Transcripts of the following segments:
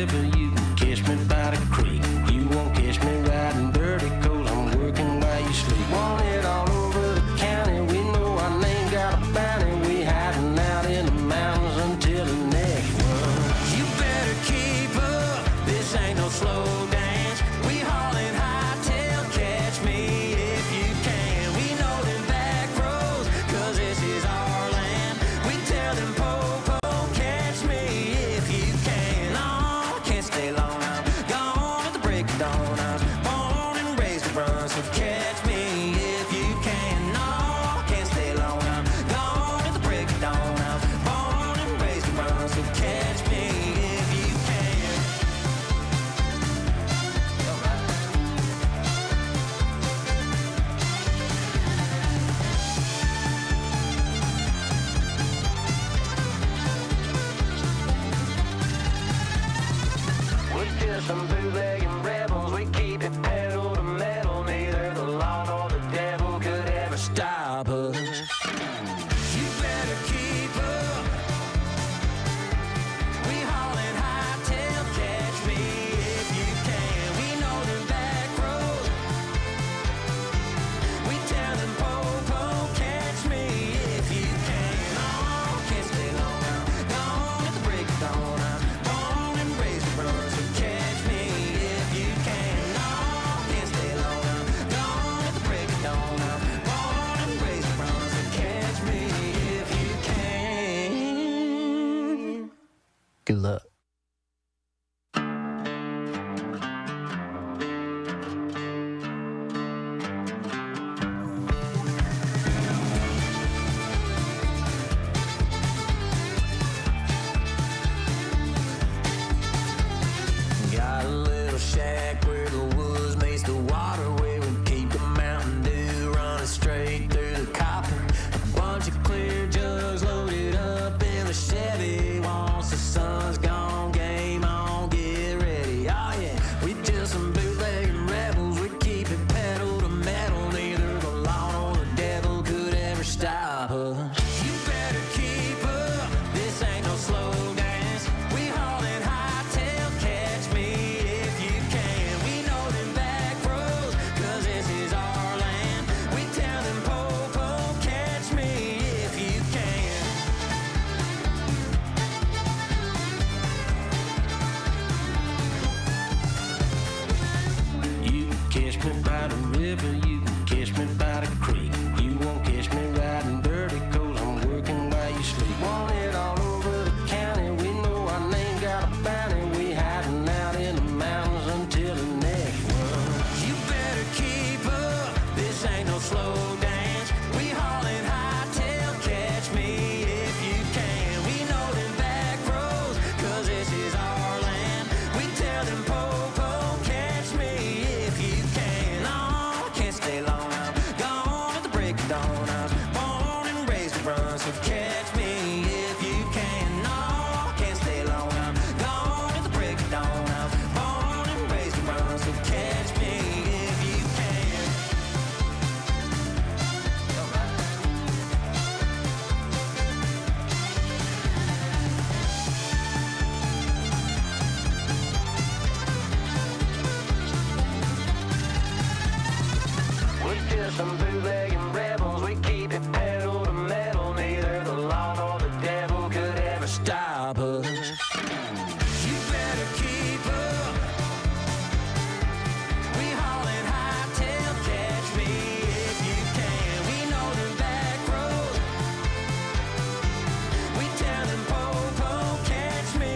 river, you can catch me by the creek. You won't catch me riding dirty, 'cause I'm working while you sleep. Wanted all over the county, we know our name got a bounty. We hiding out in the mountains until the next one. You better keep up, this ain't no slow dance. We hauling hightail, catch me if you can. We know them back roads, 'cause this is our land. We tell them po-po, catch me if you can. Oh, can't stay long, I'm gone at the break of dawn. I was born and raised to run, so catch me if you can. No, can't stay long, I'm gone at the break of dawn. I was born and raised to run, so catch me if you can. We're just some bootlegging rebels. We keep it pedal to metal. Neither the law nor the devil could ever stop us. You better keep up. We hauling hightail, catch me if you can. We know them back roads. We tell them po-po, catch me if you can. Oh, can't stay long, I'm gone at the break of dawn. I'm born and raised to run, so catch me if you can. No, can't stay long, I'm gone at the break of dawn. I'm born and raised to run, so catch me if you can. Good luck. Got a little shack where the woods meets the waterway. We keep the Mountain Dew running straight through the copper. A bunch of clear jugs loaded up in the Chevy. Once the sun's gone, game on, get ready. Oh yeah, we just some bootlegging rebels. We keep it pedal to metal. Neither the law nor the devil could ever stop us. You better keep up, this ain't no slow dance. We hauling hightail, catch me if you can. We know them back roads, 'cause this is our land. We tell them po-po, catch me if you can. You can catch me by the river, you can catch me by the creek. You won't catch me riding dirty, 'cause I'm working while you sleep. Wanted all over the county, we know our name got a bounty. We hiding out in the mountains until the next one. You better keep up, this ain't no slow dance. We hauling hightail, catch me if you can. We know them back roads, 'cause this is our land. We tell them po-po, catch me if you can. Oh, can't stay long, I'm gone at the break of dawn. I was born and raised to run, so catch me if you can. No, can't stay long, I'm gone at the break of dawn. I was born and raised to run, so catch me if you can. We're just some bootlegging rebels. We keep it pedal to metal. Neither the law nor the devil could ever stop us. You better keep up. We hauling hightail, catch me if you can. We know them back roads. We tell them po-po, catch me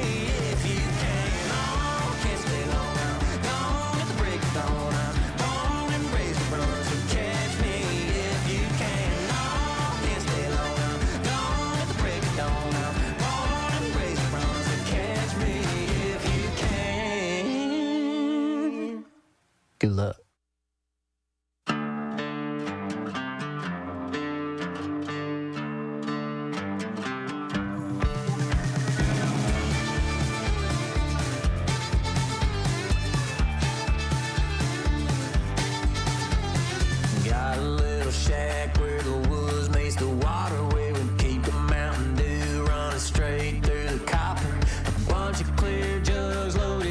if you can. Oh, can't stay long, I'm gone at the break of dawn. I'm born and raised to run, so catch me if you can. No, can't stay long, I'm gone at the break of dawn. I'm born and raised to run, so catch me if you can. Good luck. Got a little shack where the woods meets the waterway. We keep the Mountain Dew running straight through the copper. A bunch of clear jugs loaded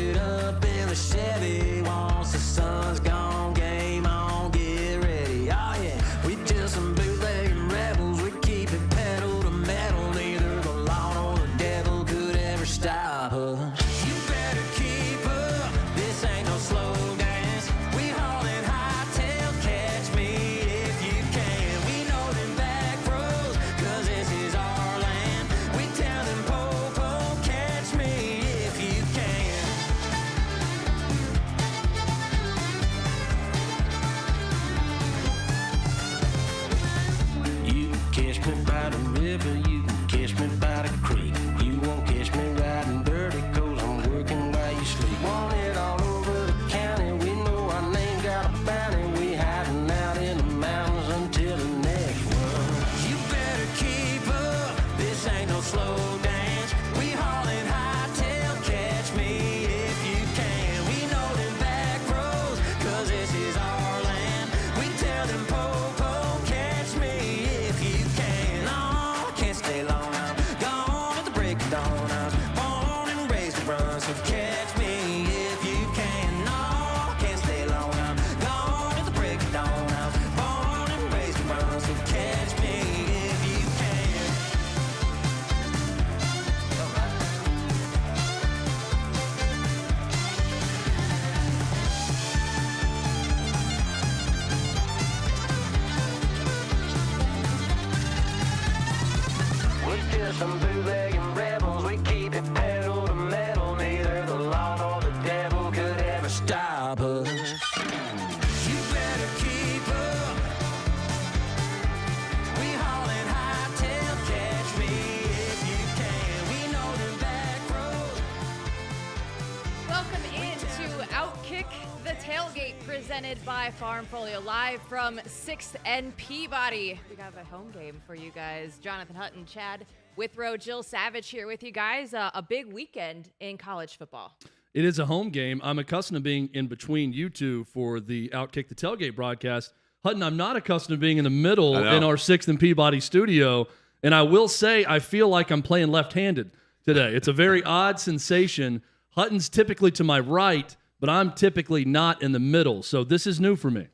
Welcome into OutKick The Tailgate, presented by FarmFolio, live from 6th and Peabody. We got a home game for you guys. Jonathan Hutton, Chad Withrow, Jill Savage here with you guys. A big weekend in college football. It is a home game. I'm accustomed to being in between you two for the OutKick The Tailgate broadcast. Hutton, I'm not accustomed to being in the middle in our 6th and Peabody studio. And I will say I feel like I'm playing left-handed today. It's a very odd sensation. Hutton's typically to my right, but I'm typically not in the middle. So this is new for me.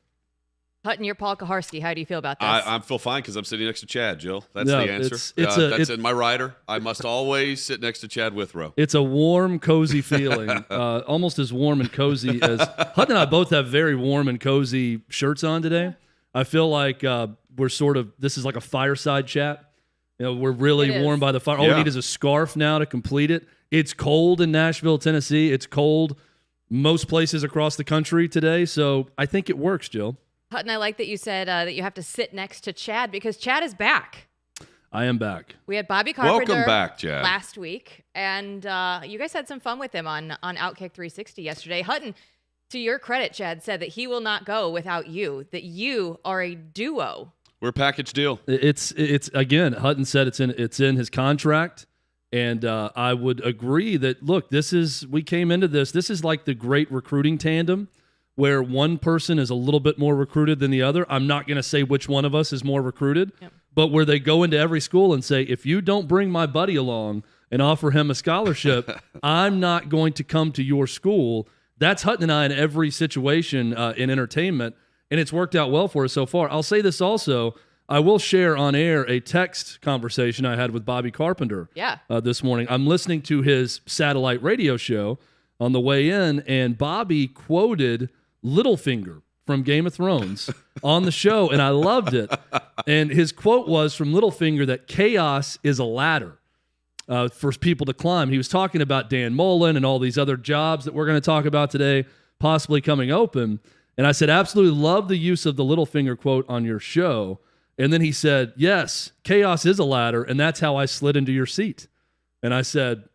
Hutton, you're Paul Kaharski. How do you feel about this? I feel fine because I'm sitting next to Chad, Jill. That's the answer. That's in my rider. I must always sit next to Chad Withrow. It's a warm, cozy feeling, almost as warm and cozy as Hutton and I both have very warm and cozy shirts on today. I feel like we're this is like a fireside chat. You know, we're really warm by the fire. All we need is a scarf now to complete it. It's cold in Nashville, Tennessee. It's cold most places across the country today. So I think it works, Jill. Hutton, I like that you said that you have to sit next to Chad because Chad is back. I am back. We had Bobby Carpenter Welcome back, Chad. Last week, and you guys had some fun with him on OutKick 360 yesterday. Hutton, to your credit, Chad said that he will not go without you, that you are a duo. We're a package deal. It's again, Hutton said it's in his contract. And I would agree that, look, we came into this is like the great recruiting tandem where one person is a little bit more recruited than the other. I'm not going to say which one of us is more recruited, but where they go into every school and say, if you don't bring my buddy along and offer him a scholarship, I'm not going to come to your school. That's Hutton and I in every situation in entertainment, and it's worked out well for us so far. I'll say this also. I will share on air a text conversation I had with Bobby Carpenter this morning. I'm listening to his satellite radio show on the way in, and Bobby quoted Littlefinger from Game of Thrones on the show, and I loved it. And his quote was from Littlefinger that chaos is a ladder for people to climb. He was talking about Dan Mullen and all these other jobs that we're going to talk about today possibly coming open. And I said, absolutely love the use of the Littlefinger quote on your show. And then he said, yes, chaos is a ladder, and that's how I slid into your seat. And I said,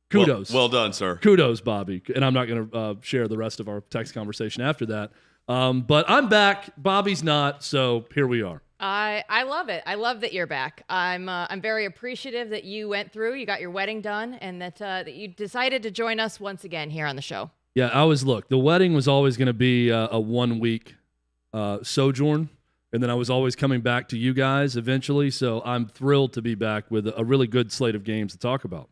kudos. Well done, sir. Kudos, Bobby. And I'm not going to share the rest of our text conversation after that. But I'm back. Bobby's not, so here we are. I love it. I love that you're back. I'm very appreciative that you went through, you got your wedding done, and that you decided to join us once again here on the show. Yeah, the wedding was always going to be a 1 week sojourn. And then I was always coming back to you guys eventually. So I'm thrilled to be back with a really good slate of games to talk about.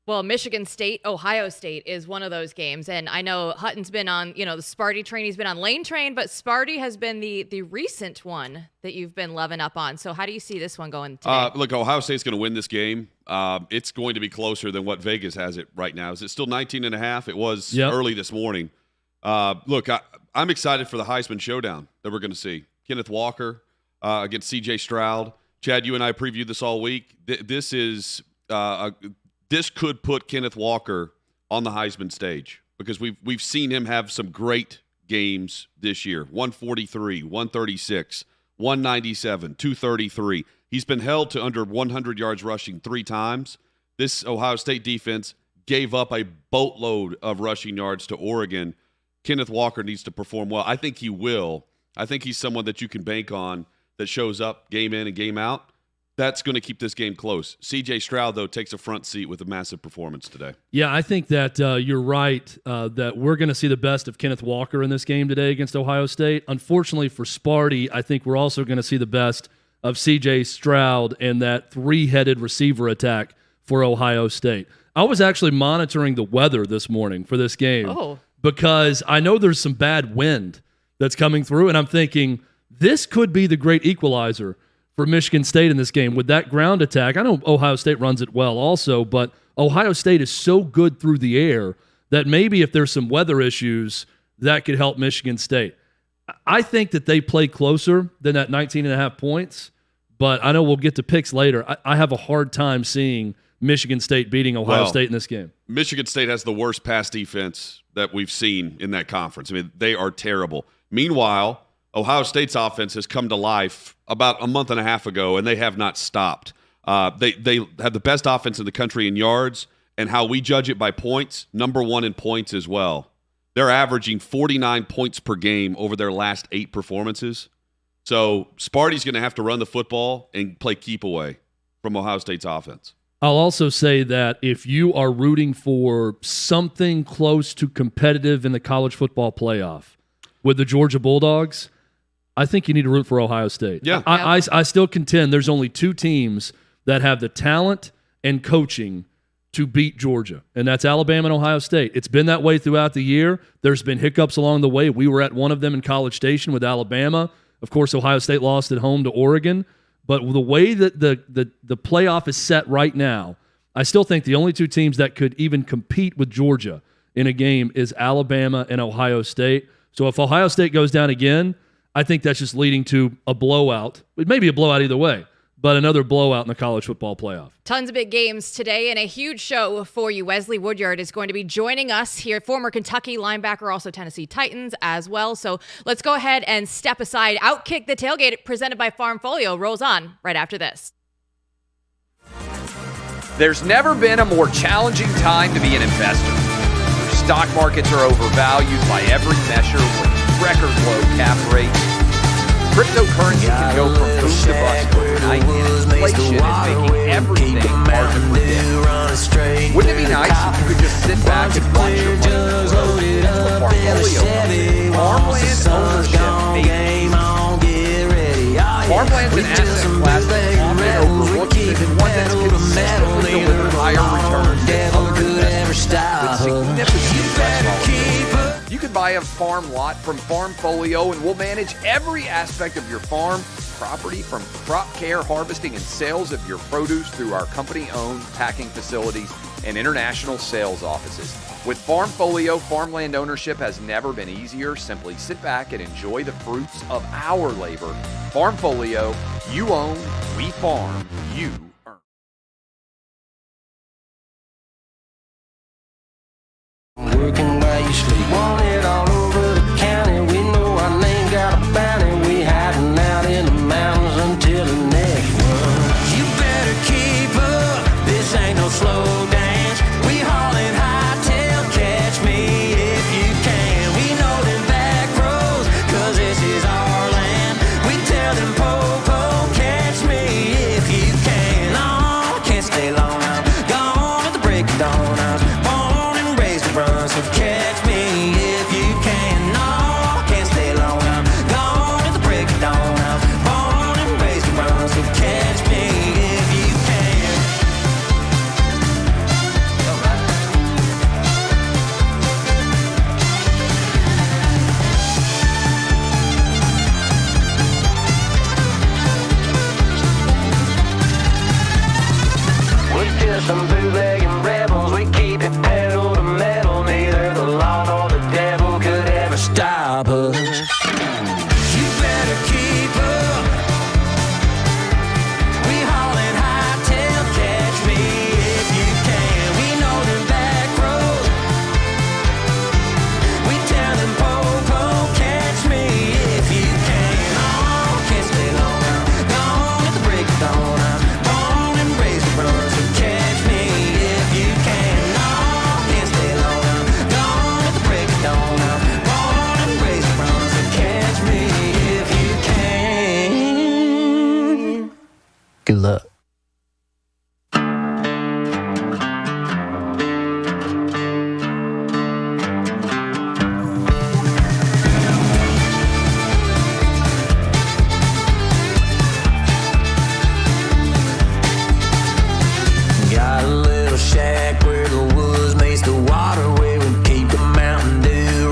Well, Michigan State, Ohio State is one of those games. And I know Hutton's been on, the Sparty train. He's been on Lane train, but Sparty has been the recent one that you've been loving up on. So how do you see this one going today? Look, Ohio State's going to win this game. It's going to be closer than what Vegas has it right now. Is it still 19.5? It was early this morning. Look, I'm excited for the Heisman showdown that we're going to see. Kenneth Walker against C.J. Stroud. Chad, you and I previewed this all week. This could put Kenneth Walker on the Heisman stage because we've seen him have some great games this year. 143, 136, 197, 233. He's been held to under 100 yards rushing 3 times. This Ohio State defense gave up a boatload of rushing yards to Oregon. Kenneth Walker needs to perform well. I think he will. I think he's someone that you can bank on that shows up game in and game out. That's going to keep this game close. C.J. Stroud, though, takes a front seat with a massive performance today. Yeah, I think that you're right that we're going to see the best of Kenneth Walker in this game today against Ohio State. Unfortunately for Sparty, I think we're also going to see the best of C.J. Stroud and that 3-headed receiver attack for Ohio State. I was actually monitoring the weather this morning for this game because I know there's some bad wind that's coming through, and I'm thinking this could be the great equalizer for Michigan State in this game with that ground attack. I know Ohio State runs it well also, but Ohio State is so good through the air that maybe if there's some weather issues, that could help Michigan State. I think that they play closer than that 19.5 points, but I know we'll get to picks later. I have a hard time seeing Michigan State beating Ohio State in this game. Michigan State has the worst pass defense that we've seen in that conference. I mean, they are terrible. Meanwhile, Ohio State's offense has come to life about a month and a half ago, and they have not stopped. They have the best offense in the country in yards, and how we judge it by points, number 1 in points as well. They're averaging 49 points per game over their last 8 performances. So Sparty's going to have to run the football and play keep away from Ohio State's offense. I'll also say that if you are rooting for something close to competitive in the college football playoff with the Georgia Bulldogs, I think you need to root for Ohio State. Yeah. I still contend there's only 2 teams that have the talent and coaching to beat Georgia, and that's Alabama and Ohio State. It's been that way throughout the year. There's been hiccups along the way. We were at one of them in College Station with Alabama. Of course, Ohio State lost at home to Oregon. But the way that the playoff is set right now, I still think the only 2 teams that could even compete with Georgia in a game is Alabama and Ohio State. So if Ohio State goes down again, I think that's just leading to a blowout. It may be a blowout either way, but another blowout in the college football playoff. Tons of big games today and a huge show for you. Wesley Woodyard is going to be joining us here, former Kentucky linebacker, also Tennessee Titans as well. So let's go ahead and step aside. OutKick the Tailgate, presented by FarmFolio, rolls on right after this. There's never been a more challenging time to be an investor. Stock markets are overvalued by every measure with record low cap rates. Cryptocurrency can go from boom to bust overnight, and inflation is making everything hard to predict. Wouldn't it be nice if you could just sit back and watch your money grow? That's what FarmFolio does. Farmland ownership made easy. Farmland's an asset class that's often overlooked and one that's consistently delivered higher returns than other investments with significantly less volatility. You can buy a farm lot from FarmFolio, and we'll manage every aspect of your farm property, from crop care, harvesting, and sales of your produce through our company-owned packing facilities and international sales offices. With FarmFolio, farmland ownership has never been easier. Simply sit back and enjoy the fruits of our labor. FarmFolio, you own, we farm, you earn. Working while you sleep. Wanted all over the county. We know our name got a bounty. We hiding out in the mountains until the next one. You better keep up. This ain't no slow dance. We hauling hightail. Catch me if you can. We know them back roads, 'cause this is our land. We tell them po-po. Catch me if you can. Oh, can't stay long. I'm gone at the break of dawn. I was born and raised to run, so catch me if you can. No, can't stay long. I'm gone at the break of dawn. I was born and raised to run, so catch me if you can. We're just some bootlegging rebels. We keep it pedal to metal. Neither the law nor the devil could ever stop us. You better keep up. We hauling hightail. Catch me if you can. We know them back roads. We tell them po-po. Catch me if you can. Oh, can't stay long. I'm gone at the break of dawn. I'm born and raised to run, so catch me if you can. No, can't stay long. I'm gone at the break of dawn. I'm born and raised to run, so catch me if you can. Good luck. Got a little shack where the woods meets the water, where we keep the Mountain Dew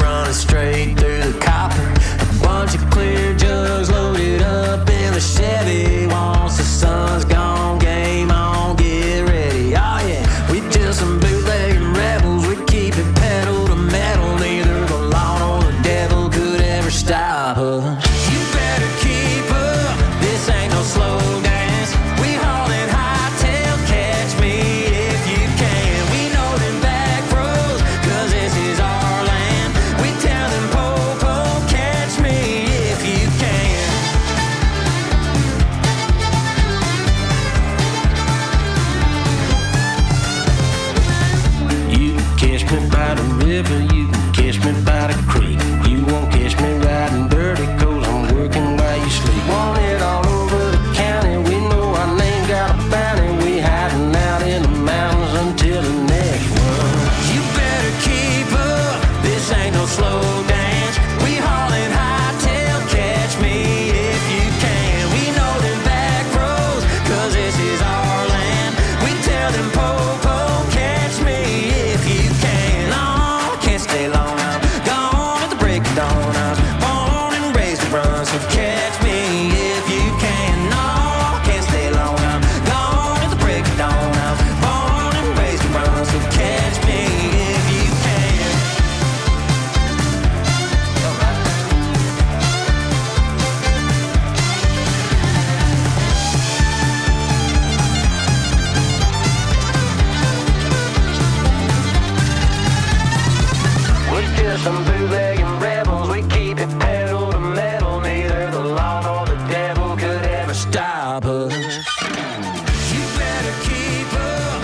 some bootlegging rebels. We keep it pedal to metal. Neither the law nor the devil could ever stop us. You better keep up.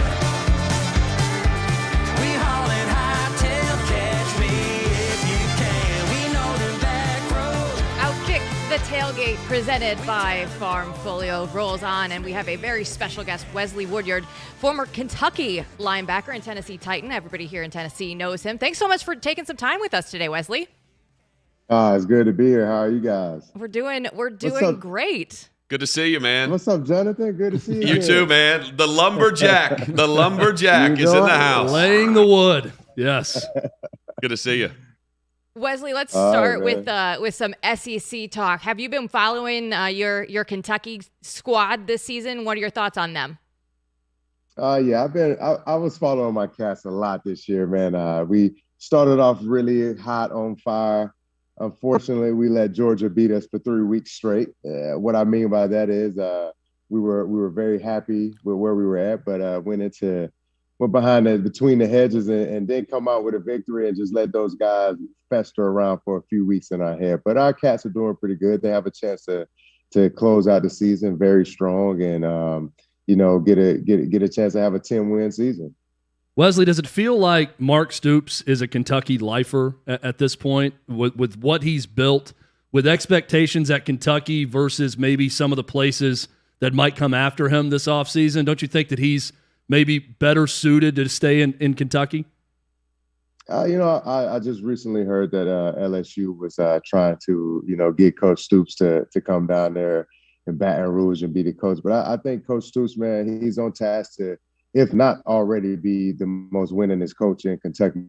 We hauling hightail, catch me if you can. We know the back road. OutKick The Tailgate, presented by FarmFolio, rolls on, and we have a very special guest, Wesley Woodyard, former Kentucky linebacker and Tennessee Titan. Everybody here in Tennessee knows him. Thanks so much for taking some time with us today, Wesley. It's good to be here. How are you guys? We're doing up? great. Good to see you, man. What's up, Jonathan? Good to see you. You again. too, man. The lumberjack. The lumberjack is in the house. Laying the wood. Yes. Good to see you. Wesley, let's All start right, with some SEC talk. Have you been following your Kentucky squad this season? What are your thoughts on them? Yeah, I was following my Cats a lot this year, man. We started off really hot on fire. Unfortunately, we let Georgia beat us for 3 weeks straight. What I mean by that is we were very happy with where we were at, but went between the hedges and then come out with a victory and just let those guys fester around for a few weeks in our head. But our Cats are doing pretty good. They have a chance to close out the season very strong and get a chance to have a 10-win season. Wesley, does it feel like Mark Stoops is a Kentucky lifer at this point with what he's built, with expectations at Kentucky versus maybe some of the places that might come after him this offseason? Don't you think that he's maybe better suited to stay in Kentucky? I just recently heard that LSU was trying to, get Coach Stoops to come down there in Baton Rouge and be the coach. But I think Coach Stoops, man, he's on task to, if not already, be the most winningest coach in Kentucky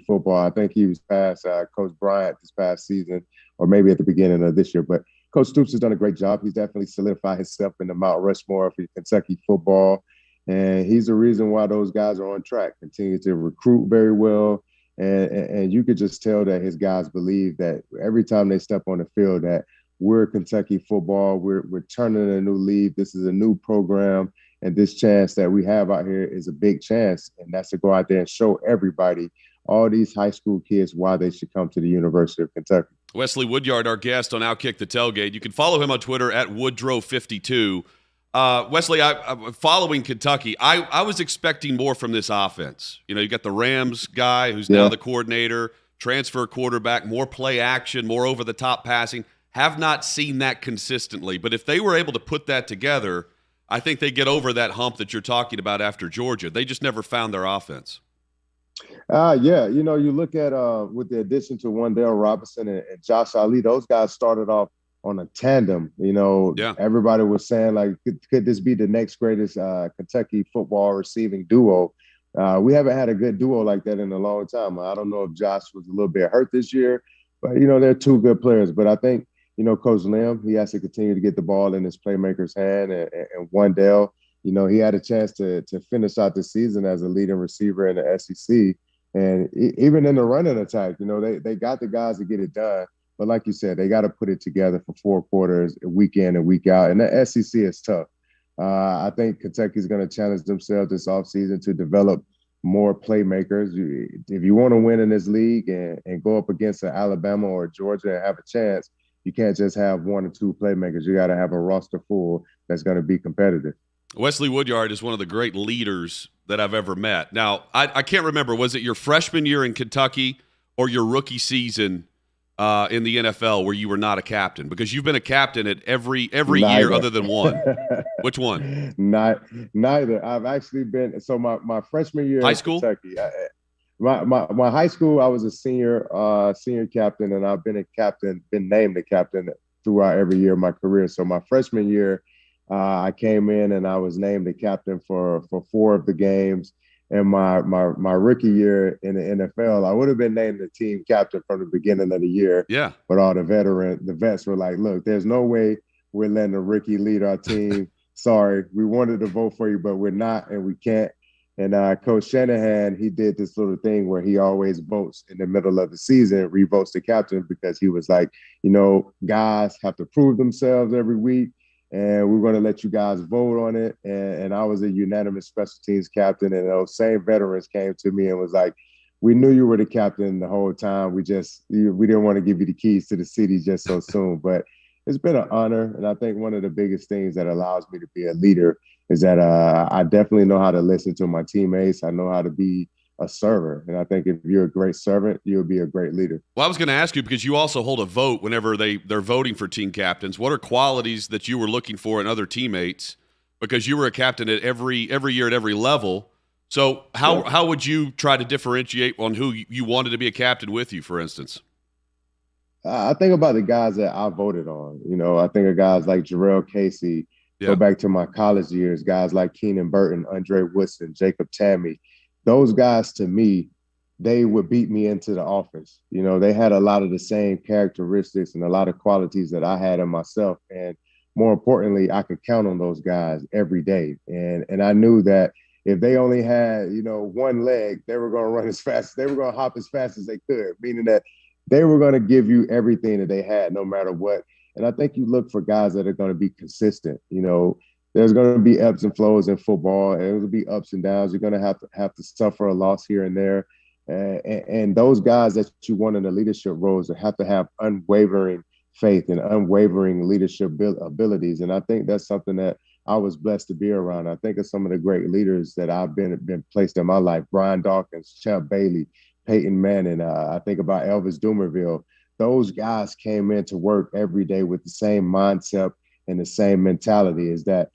football. I think he was past Coach Bryant this past season, or maybe at the beginning of this year. But Coach Stoops has done a great job. He's definitely solidified himself in the Mount Rushmore for Kentucky football. And he's the reason why those guys are on track, continue to recruit very well. And you could just tell that his guys believe that every time they step on the field that we're Kentucky football, we're turning a new leaf. This is a new program. And this chance that we have out here is a big chance. And that's to go out there and show everybody, all these high school kids, why they should come to the University of Kentucky. Wesley Woodyard, our guest on OutKick the Tailgate. You can follow him on Twitter at Woodrow52. Wesley, I'm following Kentucky. I was expecting more from this offense. You got the Rams guy who's now the coordinator, transfer quarterback, more play action, more over-the-top passing. Have not seen that consistently. But if they were able to put that together, I think they get over that hump that you're talking about after Georgia. They just never found their offense. You look at with the addition to Wandale Robinson and Josh Ali, those guys started off on a tandem. Everybody was saying, like, could this be the next greatest Kentucky football receiving duo? We haven't had a good duo like that in a long time. I don't know if Josh was a little bit hurt this year, but, they're two good players. But I think, Coach Lim, he has to continue to get the ball in his playmaker's hand. And Wandale, he had a chance to finish out the season as a leading receiver in the SEC. And even in the running attack, they got the guys to get it done. But like you said, they got to put it together for 4 quarters, week in and week out. And the SEC is tough. I think Kentucky's going to challenge themselves this offseason to develop more playmakers. If you want to win in this league and go up against an Alabama or Georgia and have a chance, you can't just have 1 or 2 playmakers. You got to have a roster full that's going to be competitive. Wesley Woodyard is one of the great leaders that I've ever met. Now, I can't remember, was it your freshman year in Kentucky or your rookie season in the NFL where you were not a captain? Because you've been a captain at every year other than one. Which one? Neither. I've actually been – so my freshman year high in school? Kentucky, my high school, I was a senior captain, and I've been named a captain throughout every year of my career. So my freshman year, I came in and I was named the captain for 4 of the games. And my rookie year in the NFL, I would have been named the team captain from the beginning of the year. Yeah. But all the vets were like, look, there's no way we're letting a rookie lead our team. Sorry, we wanted to vote for you, but we're not, and we can't. And Coach Shanahan, he did this little thing where he always votes in the middle of the season, revotes the captain, because he was like, guys have to prove themselves every week, and we're going to let you guys vote on it. And I was a unanimous special teams captain, and those same veterans came to me and was like, we knew you were the captain the whole time. We didn't want to give you the keys to the city just so soon. But it's been an honor. And I think one of the biggest things that allows me to be a leader is that I definitely know how to listen to my teammates. I know how to be a server. And I think if you're a great servant, you'll be a great leader. Well, I was going to ask you, because you also hold a vote whenever they're voting for team captains. What are qualities that you were looking for in other teammates? Because you were a captain at every year at every level. So how would you try to differentiate on who you wanted to be a captain with you, for instance? I think about the guys that I voted on. I think of guys like Jarrell Casey, go back to my college years, guys like Keenan Burton, Andre Woodson, Jacob Tammy. Those guys, to me, they would beat me into the office. They had a lot of the same characteristics and a lot of qualities that I had in myself. And more importantly, I could count on those guys every day. And I knew that if they only had, one leg, they were going to run as fast. They were going to hop as fast as they could, meaning that they were going to give you everything that they had, no matter what. And I think you look for guys that are going to be consistent. There's going to be ebbs and flows in football. There will be ups and downs. You're going to have to suffer a loss here and there. And those guys that you want in the leadership roles have to have unwavering faith and unwavering leadership abilities. And I think that's something that I was blessed to be around. I think of some of the great leaders that I've been placed in my life: Brian Dawkins, Champ Bailey, Peyton Manning. I think about Elvis Dumerville. Those guys came into work every day with the same mindset and the same mentality, is that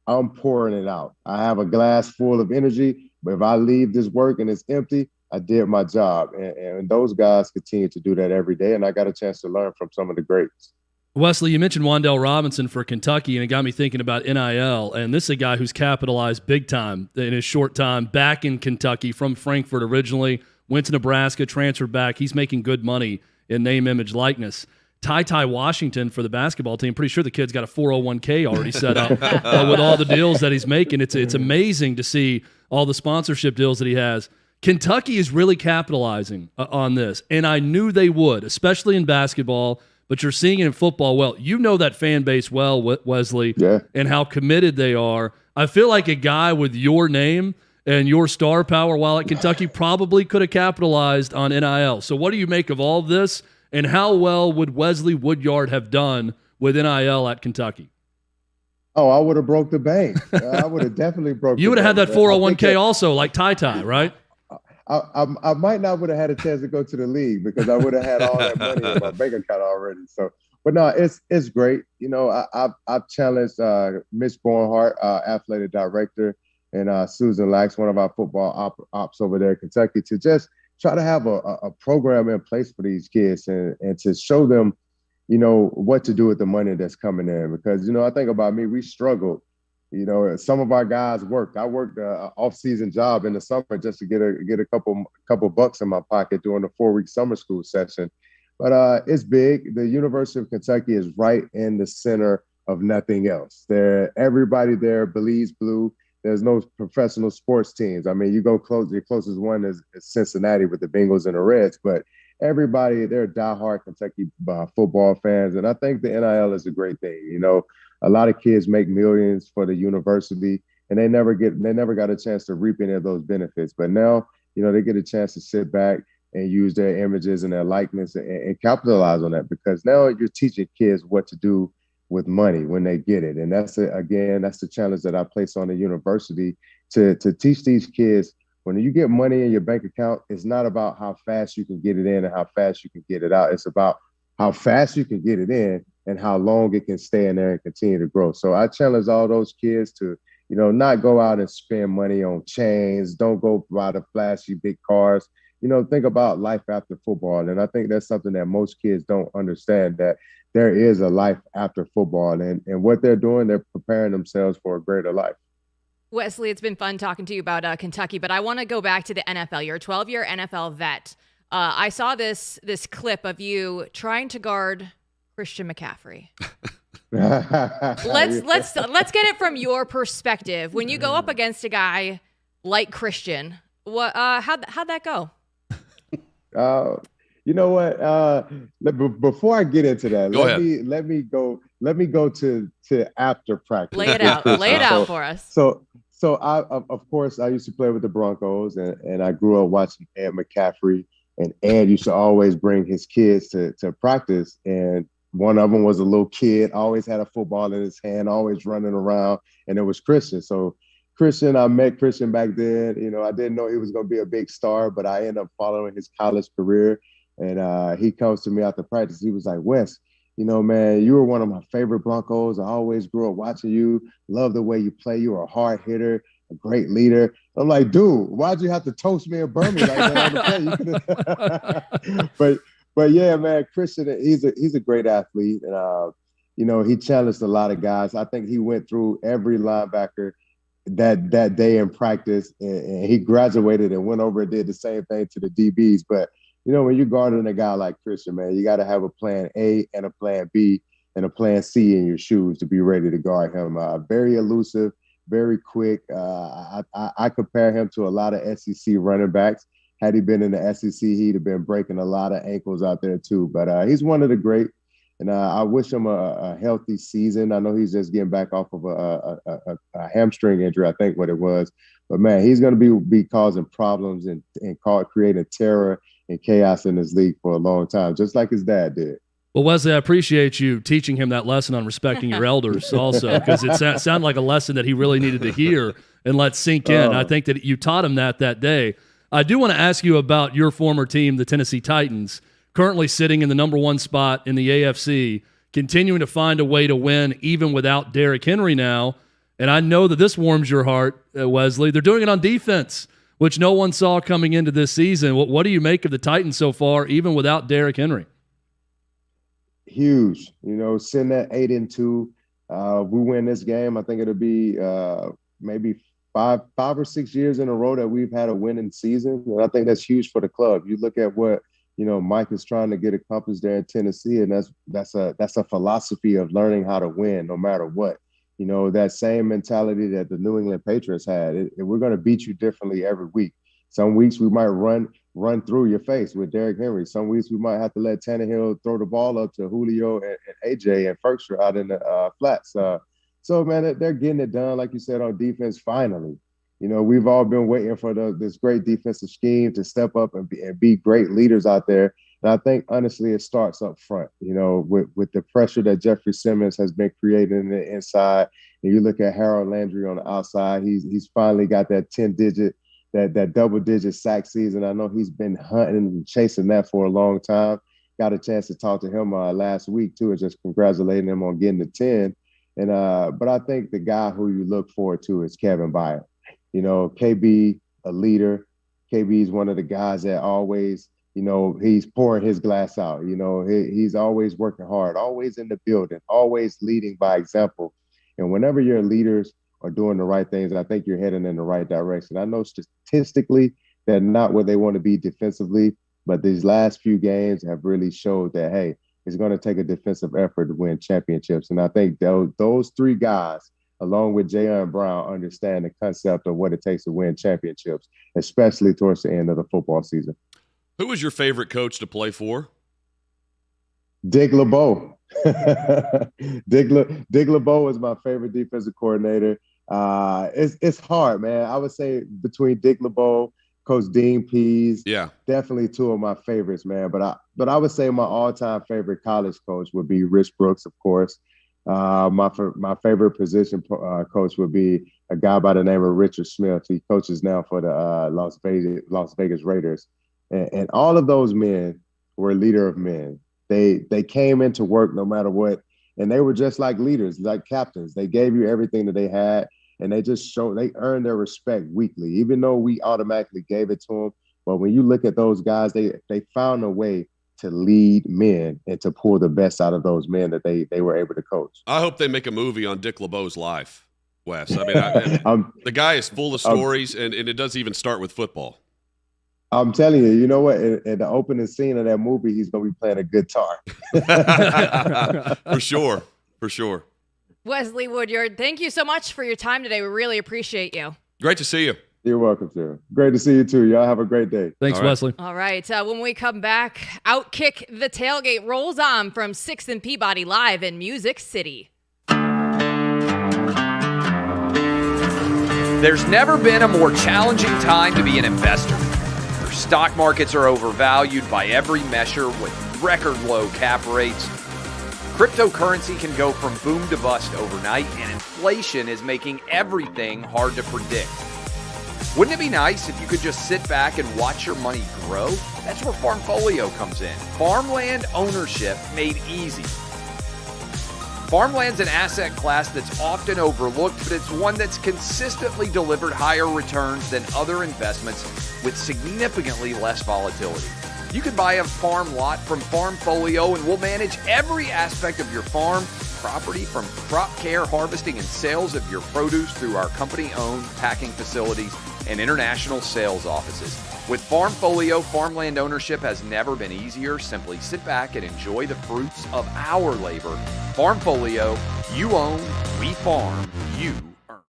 I'm pouring it out. I have a glass full of energy, but if I leave this work and it's empty, I did my job. And those guys continue to do that every day. And I got a chance to learn from some of the greats. Wesley, you mentioned Wan'Dale Robinson for Kentucky, and it got me thinking about NIL. And this is a guy who's capitalized big time in his short time back in Kentucky, from Frankfurt originally, went to Nebraska, transferred back. He's making good money in name, image, likeness. Ty Washington for the basketball team. Pretty sure the kid's got a 401k already set up with all the deals that he's making. It's amazing to see all the sponsorship deals that he has. Kentucky is really capitalizing on this, and I knew they would, especially in basketball, but you're seeing it in football. Well, you know that fan base well, Wesley, and how committed they are. I feel like a guy with your name and your star power while at Kentucky probably could have capitalized on NIL. So what do you make of all of this? And how well would Wesley Woodyard have done with NIL at Kentucky? Oh, I would have broke the bank. I would have definitely broke. You would have had that 401k also, like Ty, right? I might not would have had a chance to go to the league because I would have had all that money in my bank account already. So, but no, it's great. I've challenged Mitch Bornhart, athletic director, and Susan Lax, one of our football ops over there in Kentucky, to just try to have a program in place for these kids and to show them, what to do with the money that's coming in. Because, I think about me, we struggled. Some of our guys worked. I worked an off-season job in the summer just to get a couple bucks in my pocket during the 4-week summer school session. But it's big. The University of Kentucky is right in the center of nothing else. Everybody there believes blue. There's no professional sports teams. I mean, you go close, your closest one is Cincinnati with the Bengals and the Reds, but everybody, they're diehard Kentucky football fans. And I think the NIL is a great thing. A lot of kids make millions for the university, and they never got a chance to reap any of those benefits. But now, they get a chance to sit back and use their images and their likeness and capitalize on that, because now you're teaching kids what to do with money when they get it. And that's the challenge that I place on the university to teach these kids. When you get money in your bank account, it's not about how fast you can get it in and how fast you can get it out. It's about how fast you can get it in and how long it can stay in there and continue to grow. So I challenge all those kids to, not go out and spend money on chains. Don't go buy the flashy big cars. Think about life after football. And I think that's something that most kids don't understand, that there is a life after football, and what they're doing, they're preparing themselves for a greater life. Wesley, it's been fun talking to you about Kentucky, but I want to go back to the NFL. You're a 12-year NFL vet. I saw this clip of you trying to guard Christian McCaffrey. Let's get it from your perspective. When you go up against a guy like Christian, how'd that go? You know what? Before I get into that, let me go to after practice. Lay it out for us. So So of course, I used to play with the Broncos, and I grew up watching Ed McCaffrey, and Ed used to always bring his kids to practice, and one of them was a little kid, always had a football in his hand, always running around, and it was Christian. So Christian, I met Christian back then. You know, I didn't know he was going to be a big star, but I ended up following his college career, and he comes to me after practice. He was like, Wes, you know, man, you were one of my favorite Broncos. I always grew up watching you. Love the way you play. You were a hard hitter, a great leader. I'm like, dude, why'd you have to toast me and burn me like that on the play? But yeah, man, Christian, he's a great athlete, and you know, he challenged a lot of guys. I think he went through every linebacker that day in practice, and he graduated and went over and did the same thing to the DBs. But you know, when you're guarding a guy like Christian, man, you got to have a plan A and a plan B and a plan C in your shoes to be ready to guard him. Very elusive, very quick. I compare him to a lot of SEC running backs. Had he been in the SEC, he'd have been breaking a lot of ankles out there too. But he's one of the great, and I wish him a healthy season. I know he's just getting back off of a hamstring injury, I think what it was. But man, he's going to be causing problems and creating terror and chaos in this league for a long time, just like his dad did. Well, Wesley, I appreciate you teaching him that lesson on respecting your elders also, because it sounded like a lesson that he really needed to hear and let sink in. I think that you taught him that day. I do want to ask you about your former team, the Tennessee Titans, currently sitting in the number 1 spot in the AFC, continuing to find a way to win even without Derrick Henry now. And I know that this warms your heart, Wesley. They're doing it on defense, which no one saw coming into this season. What do you make of the Titans so far, even without Derrick Henry? Huge. You know, sitting at 8-2. We win this game, I think it'll be maybe five or 6 years in a row that we've had a winning season. And I think that's huge for the club. You look at what, you know, Mike is trying to get accomplished there in Tennessee, and that's a philosophy of learning how to win no matter what. You know, that same mentality that the New England Patriots had. We're going to beat you differently every week. Some weeks we might run through your face with Derrick Henry. Some weeks we might have to let Tannehill throw the ball up to Julio and AJ and Ferkster out in the flats. So, man, they're getting it done, like you said, on defense finally. You know, we've all been waiting for this great defensive scheme to step up and be great leaders out there. And I think, honestly, it starts up front, you know, with the pressure that Jeffrey Simmons has been creating in the inside. And you look at Harold Landry on the outside, he's finally got that 10-digit, that double-digit sack season. I know he's been hunting and chasing that for a long time. Got a chance to talk to him last week, too, and just congratulating him on getting the 10. And but I think the guy who you look forward to is Kevin Byard. You know, KB, a leader. KB is one of the guys that always, you know, he's pouring his glass out. You know, he's always working hard, always in the building, always leading by example. And whenever your leaders are doing the right things, I think you're heading in the right direction. I know statistically they're not where they want to be defensively, but these last few games have really showed that, hey, it's going to take a defensive effort to win championships. And I think those 3 guys, along with Jayon Brown, understand the concept of what it takes to win championships, especially towards the end of the football season. Who was your favorite coach to play for? Dick LeBeau. Dick LeBeau was my favorite defensive coordinator. It's hard, man. I would say between Dick LeBeau, Coach Dean Pease, definitely 2 of my favorites, man. But I would say my all-time favorite college coach would be Rich Brooks, of course. My favorite position coach would be a guy by the name of Richard Smith. He coaches now for the Las Vegas Raiders. And all of those men were a leader of men. They came into work no matter what, and they were just like leaders, like captains. They gave you everything that they had, and they earned their respect weekly, even though we automatically gave it to them. But when you look at those guys, they found a way to lead men and to pull the best out of those men that they were able to coach. I hope they make a movie on Dick LeBeau's life, Wes. I mean, the guy is full of stories, and it doesn't even start with football. I'm telling you, you know what? In the opening scene of that movie, he's going to be playing a guitar. For sure. Wesley Woodyard, thank you so much for your time today. We really appreciate you. Great to see you. You're welcome, sir. Great to see you, too. Y'all have a great day. Thanks, Wesley. All right. When we come back, OutKick The Tailgate rolls on from 6th and Peabody live in Music City. There's never been a more challenging time to be an investor. Your stock markets are overvalued by every measure with record low cap rates. Cryptocurrency can go from boom to bust overnight, and inflation is making everything hard to predict. Wouldn't it be nice if you could just sit back and watch your money grow? That's where FarmFolio comes in. Farmland ownership made easy. Farmland's an asset class that's often overlooked, but it's one that's consistently delivered higher returns than other investments with significantly less volatility. You can buy a farm lot from FarmFolio, and we'll manage every aspect of your farm property, from crop care, harvesting, and sales of your produce through our company-owned packing facilities and international sales offices. With FarmFolio, farmland ownership has never been easier. Simply sit back and enjoy the fruits of our labor. FarmFolio, you own, we farm, you earn.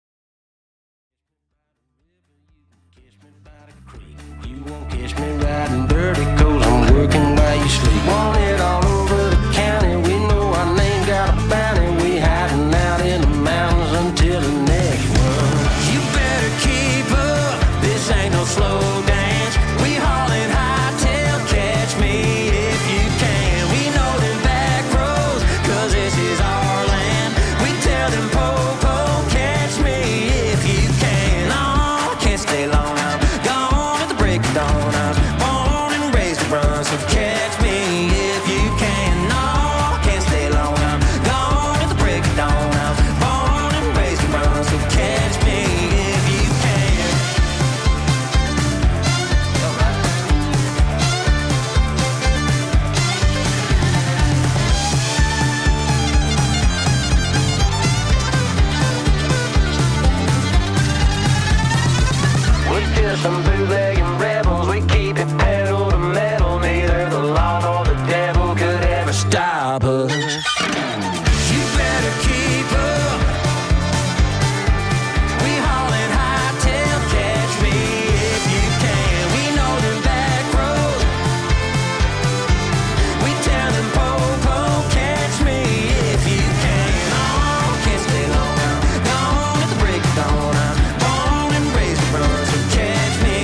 You won't catch me riding dirty, 'cause I'm working while you sleep. Want it all over the county. We know our name got a bounty. We hiding out in the mountains until the next one. You better keep up. This ain't no slow dance. We hauling hightail. Catch me if you can. We know them back roads, 'cause this is our land. We tell them po-po. Catch me if you can. Oh, I can't stay long. I'm gone at the break of dawn. I was born and raised to run, so catch me if you can. No, I can't stay long. I'm gone at the break of dawn. I was born and raised to run, so catch me if you can. We're just some bootlegging rebels. We keep it pedal to metal. Neither the law nor the devil could ever stop us. You better keep up. We hauling hightail. Catch me if you can. We know them back roads. We tell them po-po. Catch me if you can. Oh, can't stay long. I'm gone at the break of dawn. I'm born and raised to run, so catch me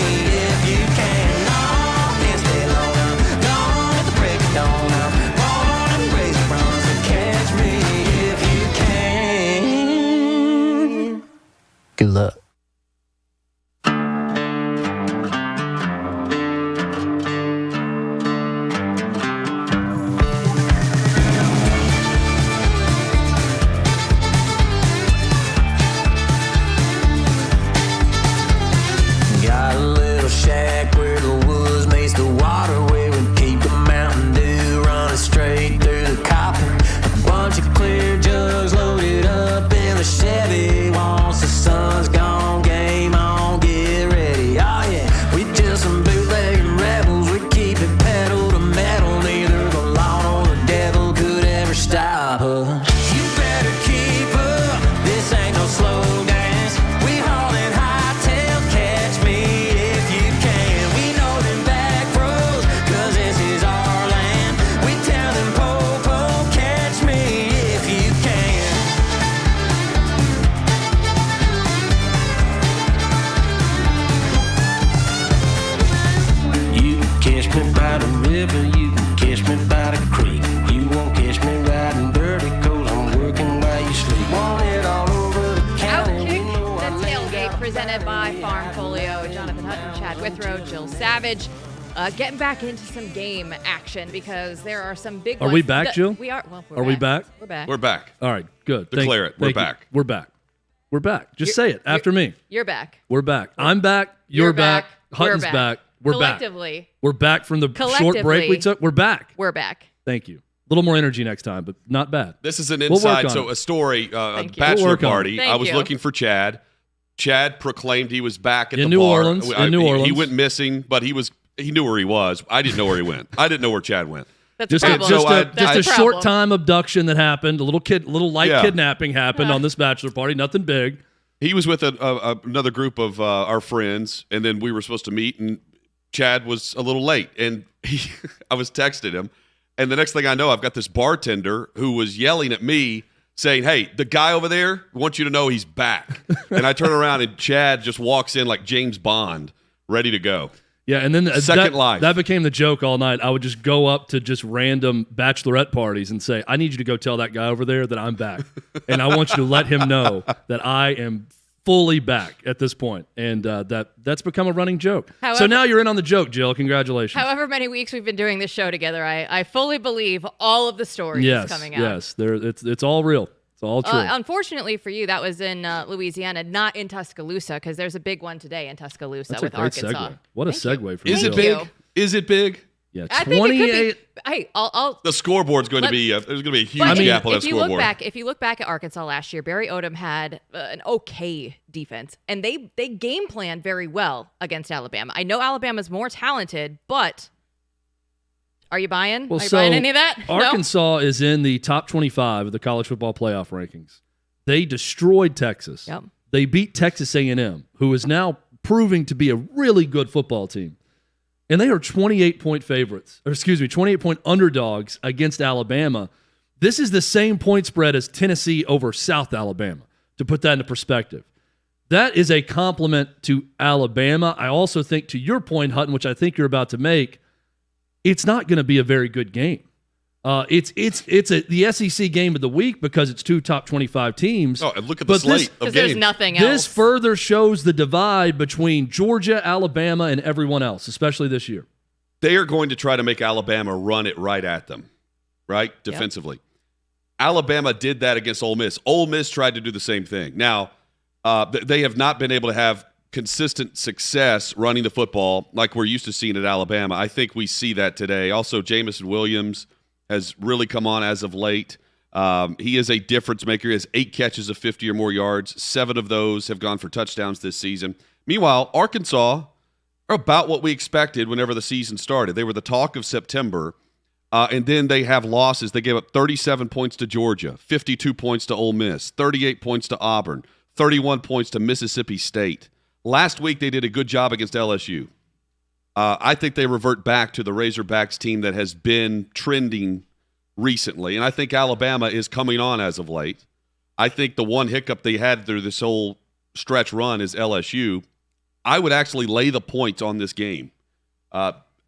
if you can. No, can't stay long. I'm gone at the break of dawn. I'm born and raised to run, so catch me if you can. Good luck. Got a little shack where the woods meets the waterway. We keep the Mountain Dew running straight through the copper. A bunch of clear jugs loaded up in the Chevy. Once the sun's gone, game on, get ready. Oh yeah, we just some bootlegging rebels. We keep it pedal to metal. Neither the law nor the devil could ever stop us. You better keep up. This ain't no slow dance. We hauling hightail. Catch me if you can. We know them back roads, 'cause this is our land. We tell them po-po. Catch me if you can. You can catch me by the river. You can catch me by the creek. You won't catch me riding dirty, 'cause I'm working while you sleep. Want it all over the county. We know OutKick our The name Tailgate, got a presented by bounty. FarmFolio. Jonathan Hutton, Chad Withrow, Jill Savage. Getting back into some game action, because there are some big Are ones. we back, Jill? We are. Well, Are we back? We're back. We're back. All right, good. Declare it. We're thank you. back. We're back. We're back. Just say it after me. You're back. We're back. I'm back. You're back. Hutton's We're back. We're back. Collectively, We're back from the short break we Collectively. took. We're back. we're back. Thank you. A little more energy next time, but not bad. This is an We'll work inside, on so it. a story, a Thank you. We'll bachelor work on it. party. Thank I was you. looking for Chad. Chad proclaimed he was back at In the New bar. Orleans, I- in New he- He Orleans. went missing, but he knew where he was. I didn't know where he went. I didn't know where Chad went. That's Just a a, problem. just So a, I- just That's a a short problem. time abduction that happened. A little light Yeah. kidnapping happened on this bachelor party. Nothing big. He was with another group of our friends, and then we were supposed to meet, and Chad was a little late, and I was texting him, and the next thing I know, I've got this bartender who was yelling at me, saying, hey, the guy over there, I want you to know he's back. And I turn around and Chad just walks in like James Bond, ready to go. Yeah, and then Second Life. That became the joke all night. I would just go up to just random bachelorette parties and say, I need you to go tell that guy over there that I'm back. And I want you to let him know that I am fully back at this point. And that's become a running joke. However, so now you're in on the joke, Jill. Congratulations. However many weeks we've been doing this show together, I fully believe all of the stories coming out. Yes, it's all real. It's all true. Unfortunately for you, that was in Louisiana, not in Tuscaloosa, because there's a big one today in Tuscaloosa That's with a great Arkansas. Segue. What a segue for Is Jill. it big? Is it big? Yeah, I think 28. it could be. Hey, I'll The scoreboard's going to be there's going to be a huge but gap on that if you look scoreboard. back, if you look back at Arkansas last year, Barry Odom had an okay defense, and they game planned very well against Alabama. I know Alabama's more talented, but are you buying? Well, are you so buying any of that? No? Arkansas is in the top 25 of the college football playoff rankings. They destroyed Texas. Yep. They beat Texas A&M, who is now proving to be a really good football team. And they are 28-point favorites, 28-point underdogs against Alabama. This is the same point spread as Tennessee over South Alabama, to put that into perspective. That is a compliment to Alabama. I also think, to your point, Hutton, which I think you're about to make, it's not going to be a very good game. It's the SEC game of the week because it's two top 25 teams. Oh, and look at the slate of games. There's nothing else. This further shows the divide between Georgia, Alabama, and everyone else, especially this year. They are going to try to make Alabama run it right at them, right, defensively. Yep. Alabama did that against Ole Miss. Ole Miss tried to do the same thing. Now, they have not been able to have consistent success running the football like we're used to seeing at Alabama. I think we see that today. Also, Jamison Williams has really come on as of late. He is a difference maker. He has 8 catches of 50 or more yards. 7 of those have gone for touchdowns this season. Meanwhile, Arkansas are about what we expected whenever the season started. They were the talk of September, and then they have losses. They gave up 37 points to Georgia, 52 points to Ole Miss, 38 points to Auburn, 31 points to Mississippi State. Last week, they did a good job against LSU. I think they revert back to the Razorbacks team that has been trending recently, and I think Alabama is coming on as of late. I think the one hiccup they had through this whole stretch run is LSU. I would actually lay the points on this game.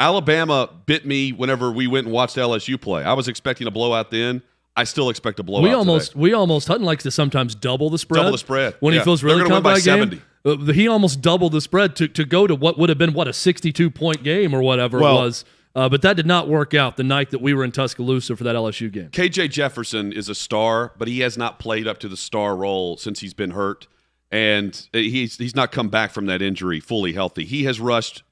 Alabama bit me whenever we went and watched LSU play. I was expecting a blowout then. I still expect a blowout We almost Hutton likes to sometimes double the spread. Double the spread. When he feels really confident by 70. He almost doubled the spread to go to what would have been, a 62-point game or whatever it was. But that did not work out the night that we were in Tuscaloosa for that LSU game. KJ Jefferson is a star, but he has not played up to the star role since he's been hurt. And he's not come back from that injury fully healthy. He has rushed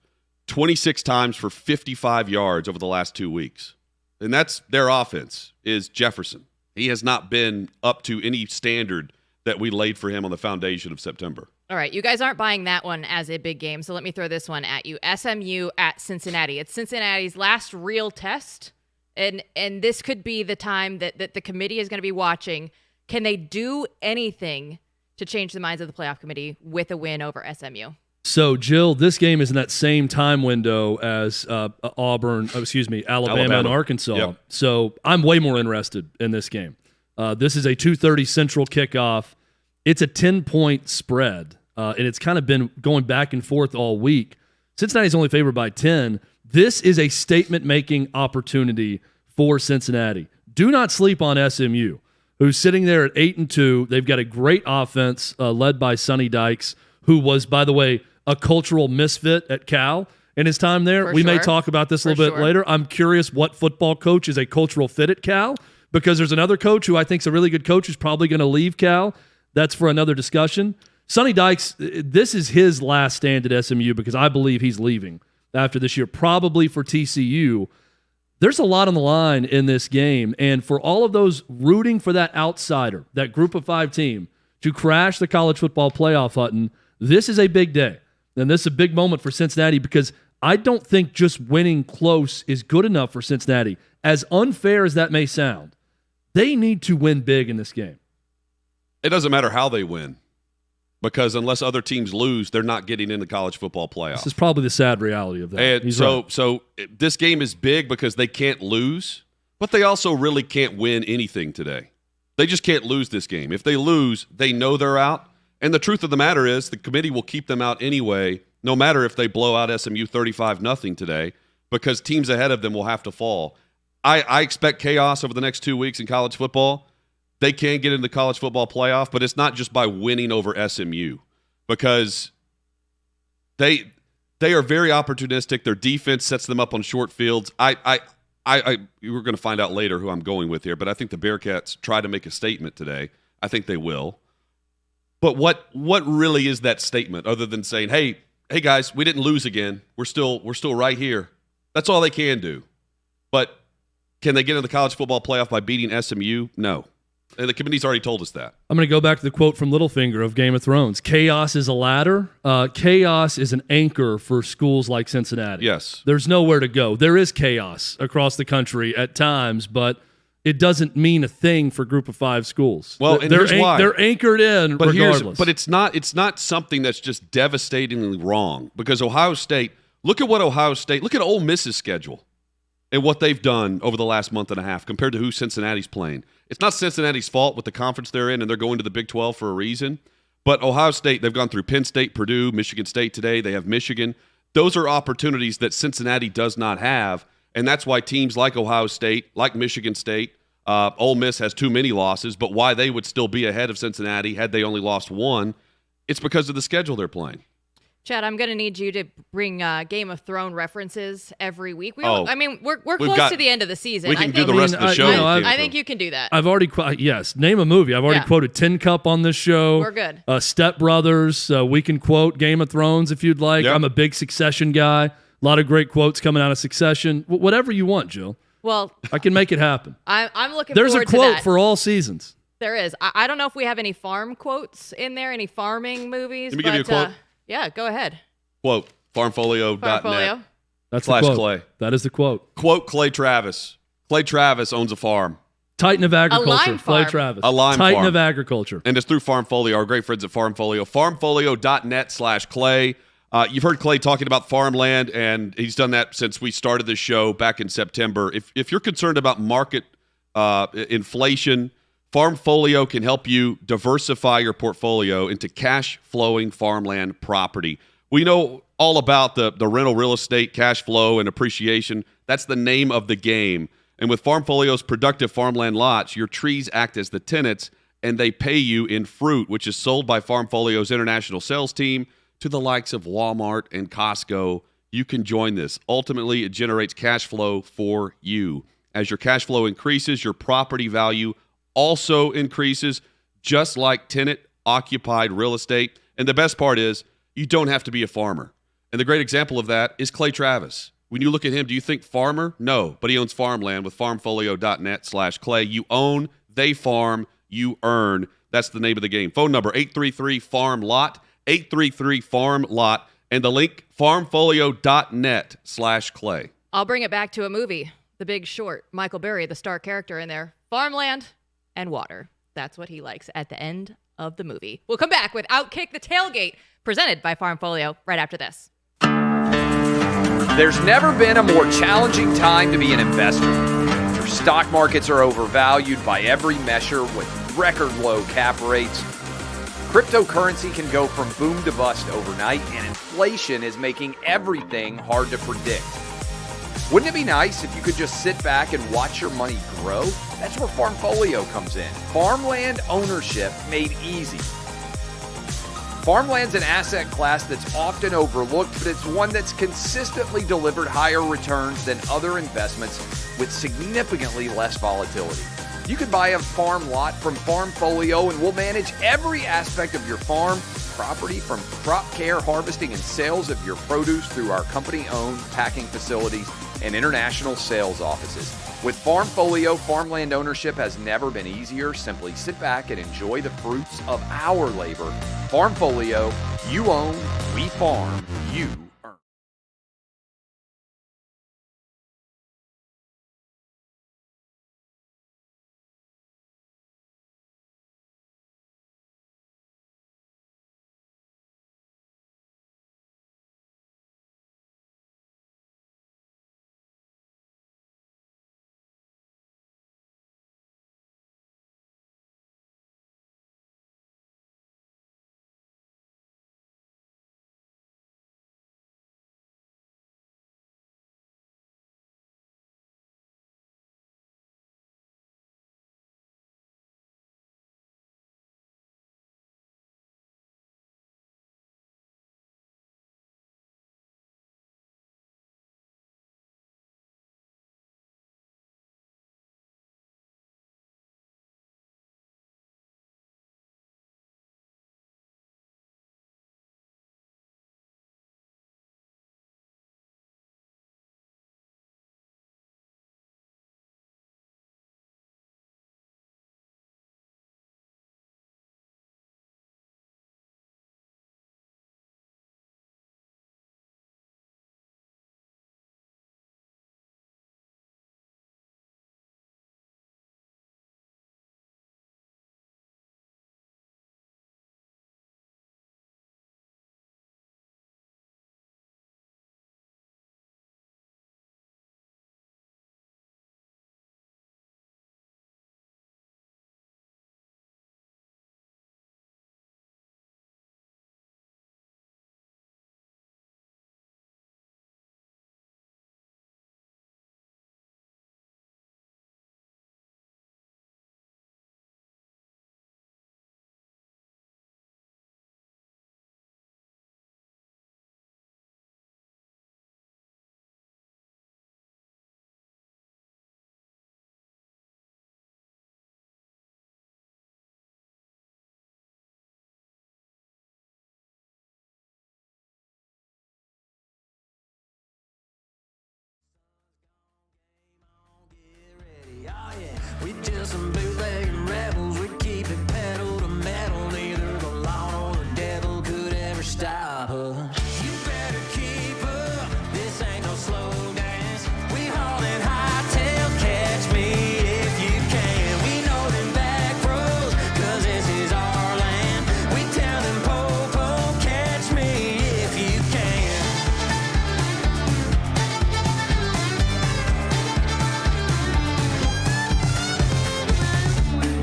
26 times for 55 yards over the last 2 weeks. And that's their offense, is Jefferson. He has not been up to any standard that we laid for him on the foundation of September. All right, you guys aren't buying that one as a big game, so let me throw this one at you. SMU at Cincinnati. It's Cincinnati's last real test, and this could be the time that the committee is going to be watching. Can they do anything to change the minds of the playoff committee with a win over SMU? So, Jill, this game is in that same time window as Alabama and Arkansas. Yep. So I'm way more interested in this game. This is a 2:30 Central kickoff. It's a 10-point spread, and it's kind of been going back and forth all week. Cincinnati's only favored by 10. This is a statement-making opportunity for Cincinnati. Do not sleep on SMU, who's sitting there at 8-2. They've got a great offense led by Sonny Dykes, who was, by the way, a cultural misfit at Cal in his time there. We may talk about this a little bit later. I'm curious what football coach is a cultural fit at Cal, because there's another coach who I think is a really good coach who's probably going to leave Cal. That's for another discussion. Sonny Dykes, this is his last stand at SMU because I believe he's leaving after this year, probably for TCU. There's a lot on the line in this game, and for all of those rooting for that outsider, that group of 5 team, to crash the college football playoff, Hutton, this is a big day. And this is a big moment for Cincinnati because I don't think just winning close is good enough for Cincinnati. As unfair as that may sound, they need to win big in this game. It doesn't matter how they win, because unless other teams lose, they're not getting in the college football playoffs. This is probably the sad reality of that. And so this game is big because they can't lose, but they also really can't win anything today. They just can't lose this game. If they lose, they know they're out. And the truth of the matter is the committee will keep them out anyway, no matter if they blow out SMU 35-0 today, because teams ahead of them will have to fall. I expect chaos over the next 2 weeks in college football. They can get into the college football playoff, but it's not just by winning over SMU, because they are very opportunistic. Their defense sets them up on short fields. We're going to find out later who I'm going with here, but I think the Bearcats try to make a statement today. I think they will. But what really is that statement other than saying, hey guys, we didn't lose again. We're still right here. That's all they can do. But can they get into the college football playoff by beating SMU? No. And the committee's already told us that. I'm going to go back to the quote from Littlefinger of Game of Thrones. Chaos is a ladder. Chaos is an anchor for schools like Cincinnati. Yes. There's nowhere to go. There is chaos across the country at times, but it doesn't mean a thing for Group of 5 schools. Well, and here's why. They're anchored in regardless. But it's not something that's just devastatingly wrong, because Ohio State, look at Ole Miss's schedule and what they've done over the last month and a half compared to who Cincinnati's playing. It's not Cincinnati's fault with the conference they're in, and they're going to the Big 12 for a reason. But Ohio State, they've gone through Penn State, Purdue, Michigan State today. They have Michigan. Those are opportunities that Cincinnati does not have, and that's why teams like Ohio State, like Michigan State, Ole Miss has too many losses, but why they would still be ahead of Cincinnati had they only lost one, it's because of the schedule they're playing. Chad, I'm going to need you to bring Game of Thrones references every week. We're close to the end of the season. We can do the rest of the show. I think you can do that. I've already name a movie. I've already quoted Tin Cup on this show. We're good. Step Brothers. We can quote Game of Thrones if you'd like. Yep. I'm a big Succession guy. A lot of great quotes coming out of Succession. Whatever you want, Jill. Well, I can make it happen. I'm looking There's forward to that. There's a quote for all seasons. There is. I don't know if we have any farm quotes in there, any farming movies. Let me give you a quote. Yeah, go ahead. Quote, farmfolio.net. FarmFolio. That's the quote. Clay. That is the quote. Quote Clay Travis. Clay Travis owns a farm. Titan of agriculture. A lime Clay farm. Travis. A lime Titan farm. of agriculture. And it's through FarmFolio, our great friends at FarmFolio. FarmFolio.net/Clay. You've heard Clay talking about farmland, and he's done that since we started this show back in September. If you're concerned about market inflation, FarmFolio can help you diversify your portfolio into cash-flowing farmland property. We know all about the rental real estate cash flow and appreciation. That's the name of the game. And with FarmFolio's productive farmland lots, your trees act as the tenants, and they pay you in fruit, which is sold by FarmFolio's international sales team to the likes of Walmart and Costco. You can join this. Ultimately, it generates cash flow for you. As your cash flow increases, your property value also increases, just like tenant-occupied real estate. And the best part is, you don't have to be a farmer. And the great example of that is Clay Travis. When you look at him, do you think farmer? No, but he owns farmland with farmfolio.net/Clay. You own, they farm, you earn. That's the name of the game. Phone number 833-FARM-LOT, 833-FARM-LOT, and the link farmfolio.net/Clay. I'll bring it back to a movie, The Big Short. Michael Berry, the star character in there. Farmland and water. That's what he likes at the end of the movie. We'll come back with OutKick the Tailgate, presented by FarmFolio, right after this. There's never been a more challenging time to be an investor. Your stock markets are overvalued by every measure with record low cap rates. Cryptocurrency can go from boom to bust overnight, and inflation is making everything hard to predict. Wouldn't it be nice if you could just sit back and watch your money grow? That's where FarmFolio comes in. Farmland ownership made easy. Farmland's an asset class that's often overlooked, but it's one that's consistently delivered higher returns than other investments with significantly less volatility. You can buy a farm lot from FarmFolio, and we'll manage every aspect of your farm property, from crop care, harvesting, and sales of your produce through our company-owned packing facilities and international sales offices. With FarmFolio, farmland ownership has never been easier. Simply sit back and enjoy the fruits of our labor. FarmFolio, you own, we farm, you some bootlegging rebels. We keep it pedal to metal. Neither the law nor the devil could ever stop us. You better keep up. This ain't no slow dance. We haulin' hightail. Catch me if you can. We know them back roads, 'cause this is our land. We tell them po-po, catch me if you can.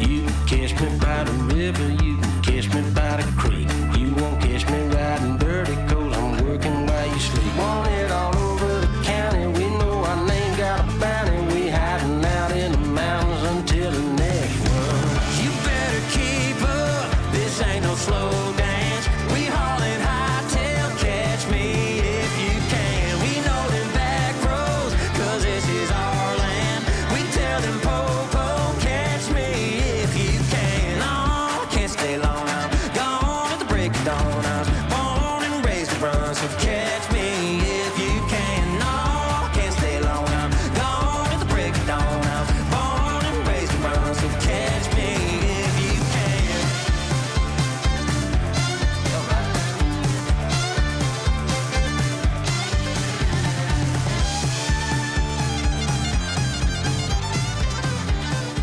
You can catch me by the river, you can catch me by the creek. You won't catch me riding dirty, 'cause I'm working while you sleep. Want it all over the county, we know our name got a bounty. We hiding out in the mountains until the next one. You better keep up, this ain't no slow dance. We haulin' hightail, catch me if you can. We know them back roads, 'cause this is our land. We tell them po-po, catch me if you can. No, I can't stay long, I'm gone at the break of dawn. I was born and raised to run, so catch me if you can. No, I can't stay long, I'm gone at the break of dawn. I was born and raised to run, so catch me if you can.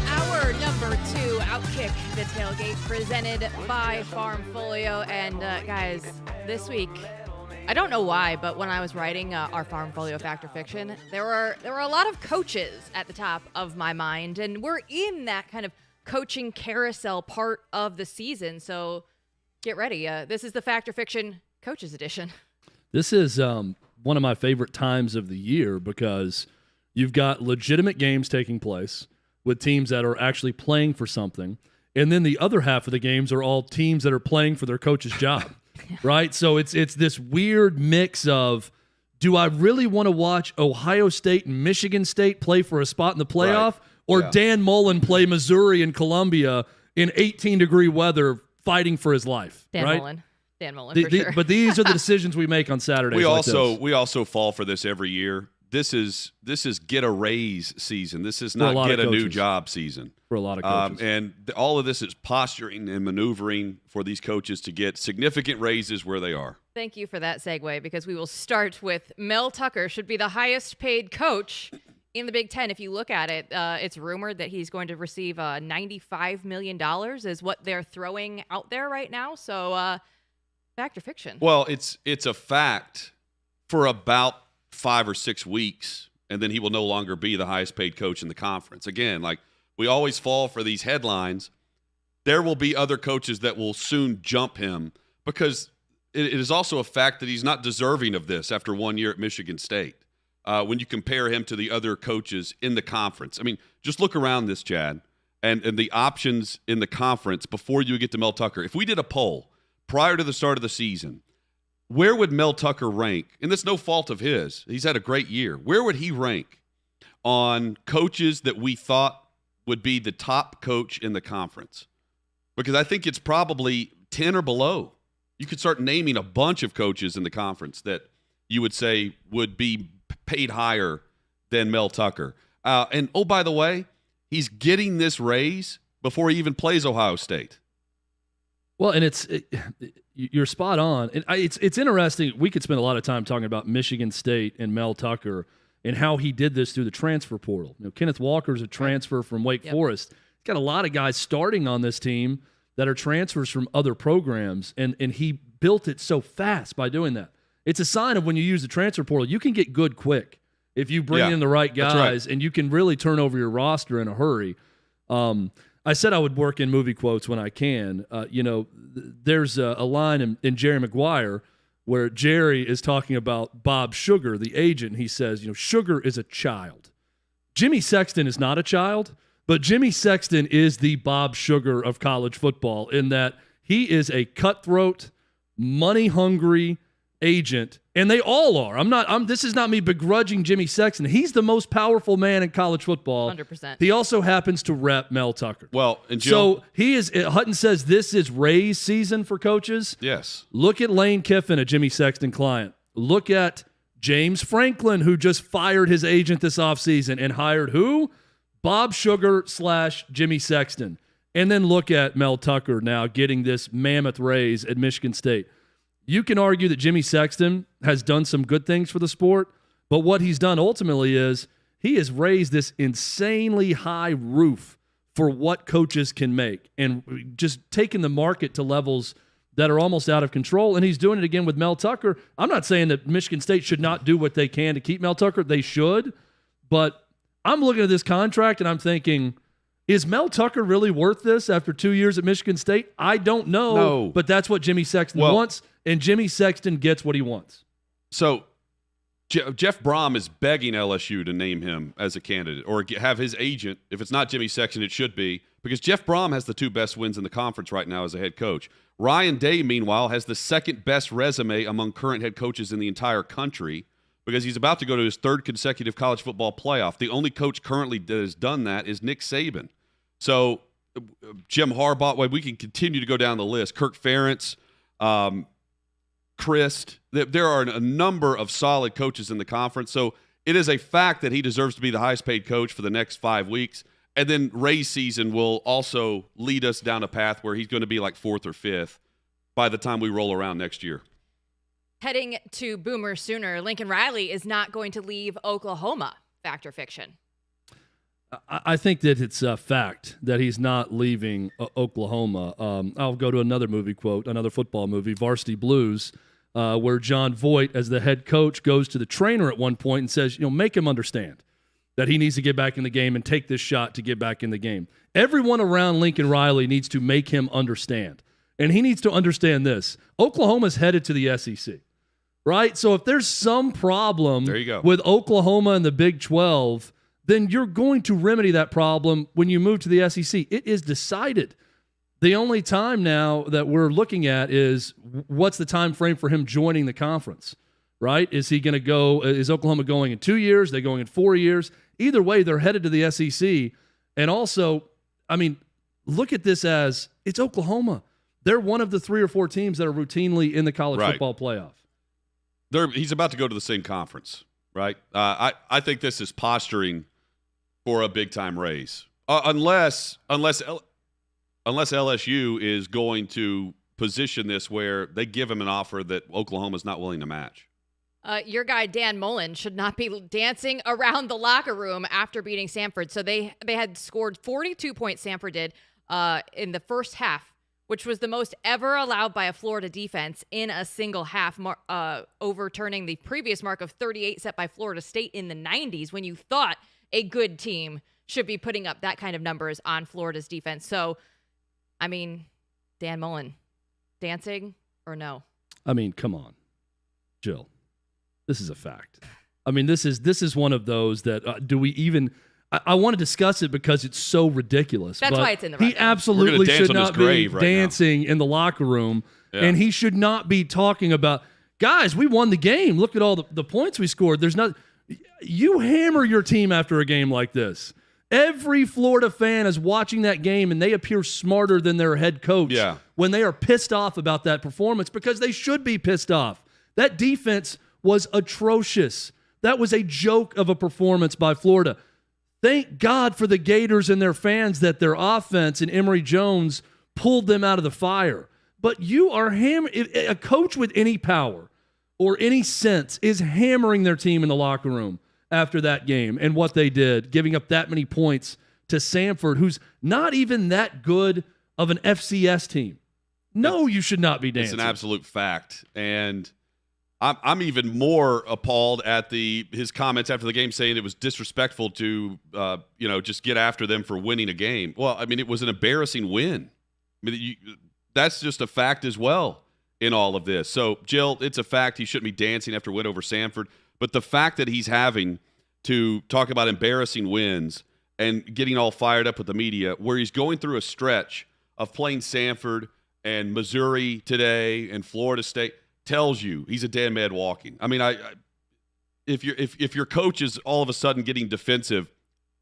Hour number 2, OutKick The Tailgate, presented by FarmFolio. And guys, this week, I don't know why, but when I was writing our FarmFolio Fact or Fiction, there were a lot of coaches at the top of my mind, and we're in that kind of coaching carousel part of the season. So get ready. This is the Fact or Fiction Coaches Edition. This is one of my favorite times of the year because you've got legitimate games taking place with teams that are actually playing for something. And then the other half of the games are all teams that are playing for their coach's job, right? So it's this weird mix of, do I really want to watch Ohio State and Michigan State play for a spot in the playoff, or Dan Mullen play Missouri and Columbia in 18-degree weather fighting for his life? Dan right? Mullen. Dan Mullen, for sure. But these are the decisions we make on Saturdays. We also fall for this every year. This is get a raise season. This is not get a new job season for a lot of coaches. And all of this is posturing and maneuvering for these coaches to get significant raises where they are. Thank you for that segue, because we will start with Mel Tucker should be the highest paid coach in the Big Ten. If you look at it, it's rumored that he's going to receive $95 million is what they're throwing out there right now. So fact or fiction? Well, it's a fact for about 5 or 6 weeks, and then he will no longer be the highest paid coach in the conference. Again, like we always fall for these headlines. There will be other coaches that will soon jump him, because it is also a fact that he's not deserving of this after 1 year at Michigan State. When you compare him to the other coaches in the conference. I mean, just look around this, Chad, and the options in the conference before you get to Mel Tucker. If we did a poll prior to the start of the season, where would Mel Tucker rank? And that's no fault of his. He's had a great year. Where would he rank on coaches that we thought would be the top coach in the conference? Because I think it's probably 10 or below. You could start naming a bunch of coaches in the conference that you would say would be paid higher than Mel Tucker. And, oh, by the way, he's getting this raise before he even plays Ohio State. Well, and you're spot on. It's interesting. We could spend a lot of time talking about Michigan State and Mel Tucker and how he did this through the transfer portal. You know, Kenneth Walker's a transfer from Wake Forest. He's got a lot of guys starting on this team that are transfers from other programs, and he built it so fast by doing that. It's a sign of when you use the transfer portal, you can get good quick if you bring in the right guys, and you can really turn over your roster in a hurry. I said I would work in movie quotes when I can. There's a line in Jerry Maguire where Jerry is talking about Bob Sugar, the agent. He says, Sugar is a child. Jimmy Sexton is not a child, but Jimmy Sexton is the Bob Sugar of college football in that he is a cutthroat, money-hungry agent, and they all are. This is not me begrudging Jimmy Sexton. He's the most powerful man in college football. 100%. He also happens to rep Mel Tucker. Well, and Jill, so he is. Hutton says this is raise season for coaches. Yes. Look at Lane Kiffin, a Jimmy Sexton client. Look at James Franklin, who just fired his agent this offseason and hired who? Bob Sugar / Jimmy Sexton. And then look at Mel Tucker now getting this mammoth raise at Michigan State. You can argue that Jimmy Sexton has done some good things for the sport, but what he's done ultimately is he has raised this insanely high roof for what coaches can make and just taken the market to levels that are almost out of control. And he's doing it again with Mel Tucker. I'm not saying that Michigan State should not do what they can to keep Mel Tucker. They should. But I'm looking at this contract and I'm thinking, is Mel Tucker really worth this after 2 years at Michigan State? I don't know. No. But that's what Jimmy Sexton wants, and Jimmy Sexton gets what he wants. So Jeff Brom is begging LSU to name him as a candidate or have his agent. If it's not Jimmy Sexton, it should be, because Jeff Brom has the 2 best wins in the conference right now as a head coach. Ryan Day, meanwhile, has the 2nd best resume among current head coaches in the entire country because he's about to go to his 3rd consecutive college football playoff. The only coach currently that has done that is Nick Saban. So Jim Harbaugh, well, we can continue to go down the list. Kirk Ferentz, Christ. There are a number of solid coaches in the conference. So it is a fact that he deserves to be the highest paid coach for the next 5 weeks. And then Ray's season will also lead us down a path where he's going to be like 4th or 5th by the time we roll around next year. Heading to Boomer Sooner, Lincoln Riley is not going to leave Oklahoma. Fact or fiction? I think that it's a fact that he's not leaving Oklahoma. I'll go to another movie quote, another football movie, Varsity Blues, where John Voight, as the head coach, goes to the trainer at one point and says, make him understand that he needs to get back in the game and take this shot to get back in the game. Everyone around Lincoln Riley needs to make him understand. And he needs to understand this. Oklahoma's headed to the SEC, right? So if there's some problem with Oklahoma and the Big 12, then you're going to remedy that problem when you move to the SEC. It is decided. The only time now that we're looking at is what's the time frame for him joining the conference, right? Is he going to go? Is Oklahoma going in 2 years? They're going in 4 years? Either way, they're headed to the SEC. And also, look at this as it's Oklahoma. They're one of the 3 or 4 teams that are routinely in the college football playoff. He's about to go to the same conference, right? I think this is posturing for a big-time raise. Unless LSU is going to position this where they give him an offer that Oklahoma's not willing to match. Your guy, Dan Mullen, should not be dancing around the locker room after beating Samford. So they had scored 42 points, Samford did, in the first half, which was the most ever allowed by a Florida defense in a single half, overturning the previous mark of 38 set by Florida State in the 90s, when you thought a good team should be putting up that kind of numbers on Florida's defense. So, Dan Mullen, dancing or no? Come on, Jill. This is a fact. This is one of those that do we even? I want to discuss it because it's so ridiculous. That's why it's in the record. He absolutely should not be dancing in the locker room, and he should not be talking about, guys, we won the game. Look at all the points we scored. There's not. You hammer your team after a game like this. Every Florida fan is watching that game, and they appear smarter than their head coach when they are pissed off about that performance, because they should be pissed off. That defense was atrocious. That was a joke of a performance by Florida. Thank God for the Gators and their fans that their offense and Emory Jones pulled them out of the fire. But you are a coach with any power or any sense is hammering their team in the locker room after that game and what they did, giving up that many points to Samford, who's not even that good of an FCS team. No, you should not be dancing. It's an absolute fact. And I'm even more appalled at his comments after the game saying it was disrespectful to, just get after them for winning a game. Well, it was an embarrassing win. That's just a fact as well in all of this. So, Jill, it's a fact he shouldn't be dancing after a win over Samford. But the fact that he's having to talk about embarrassing wins and getting all fired up with the media, where he's going through a stretch of playing Samford and Missouri today and Florida State, tells you he's a damn mad walking. If your coach is all of a sudden getting defensive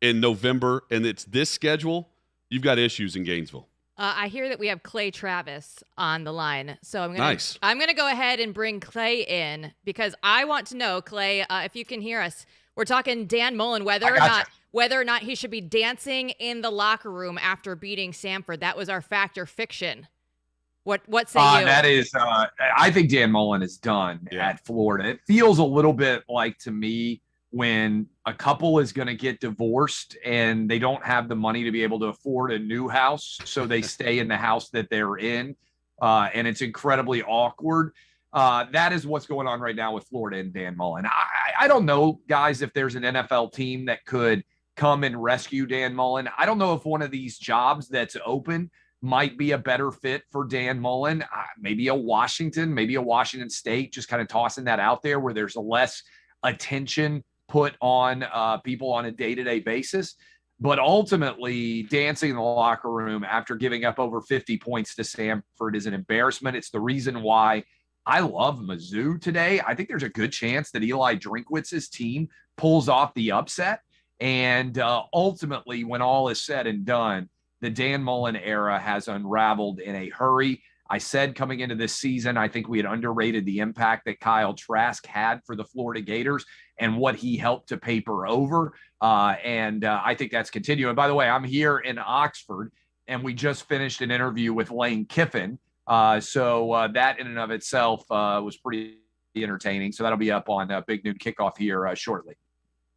in November and it's this schedule, you've got issues in Gainesville. I hear that we have Clay Travis on the line, so I'm Nice. I'm gonna go ahead and bring Clay in because I want to know, Clay, if you can hear us. We're talking Dan Mullen, whether whether or not he should be dancing in the locker room after beating Samford. That was our fact or fiction. What say you? That is, I think Dan Mullen is done at Florida. It feels a little bit like, to me, when a couple is going to get divorced and they don't have the money to be able to afford a new house, so they stay in the house that they're in, and it's incredibly awkward. That is what's going on right now with Florida and Dan Mullen. I don't know, guys, if there's an NFL team that could come and rescue Dan Mullen. I don't know if one of these jobs that's open might be a better fit for Dan Mullen. Maybe a Washington State, just kind of tossing that out there where there's less attention put on people on a day-to-day basis. But ultimately, dancing in the locker room after giving up over 50 points to Samford is an embarrassment. It's the reason why I love Mizzou today. I think there's a good chance that Eli Drinkwitz's team pulls off the upset. And ultimately, when all is said and done, the Dan Mullen era has unraveled in a hurry. I said coming into this season, I think we had underrated the impact that Kyle Trask had for the Florida Gators and what he helped to paper over. And I think that's continuing. By the way, I'm here in Oxford, and we just finished an interview with Lane Kiffin. So that in and of itself was pretty entertaining. So that'll be up on Big Noon Kickoff here shortly.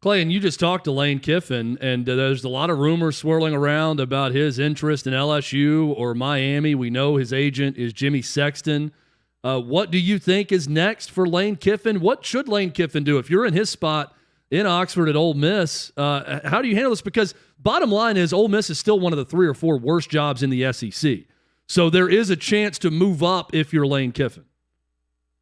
Clay, and you just talked to Lane Kiffin, and there's a lot of rumors swirling around about his interest in LSU or Miami. We know his agent is Jimmy Sexton. What do you think is next for Lane Kiffin? What should Lane Kiffin do? If you're in his spot in Oxford at Ole Miss, how do you handle this? Because bottom line is Ole Miss is still one of the 3 or 4 worst jobs in the SEC. So there is a chance to move up if you're Lane Kiffin.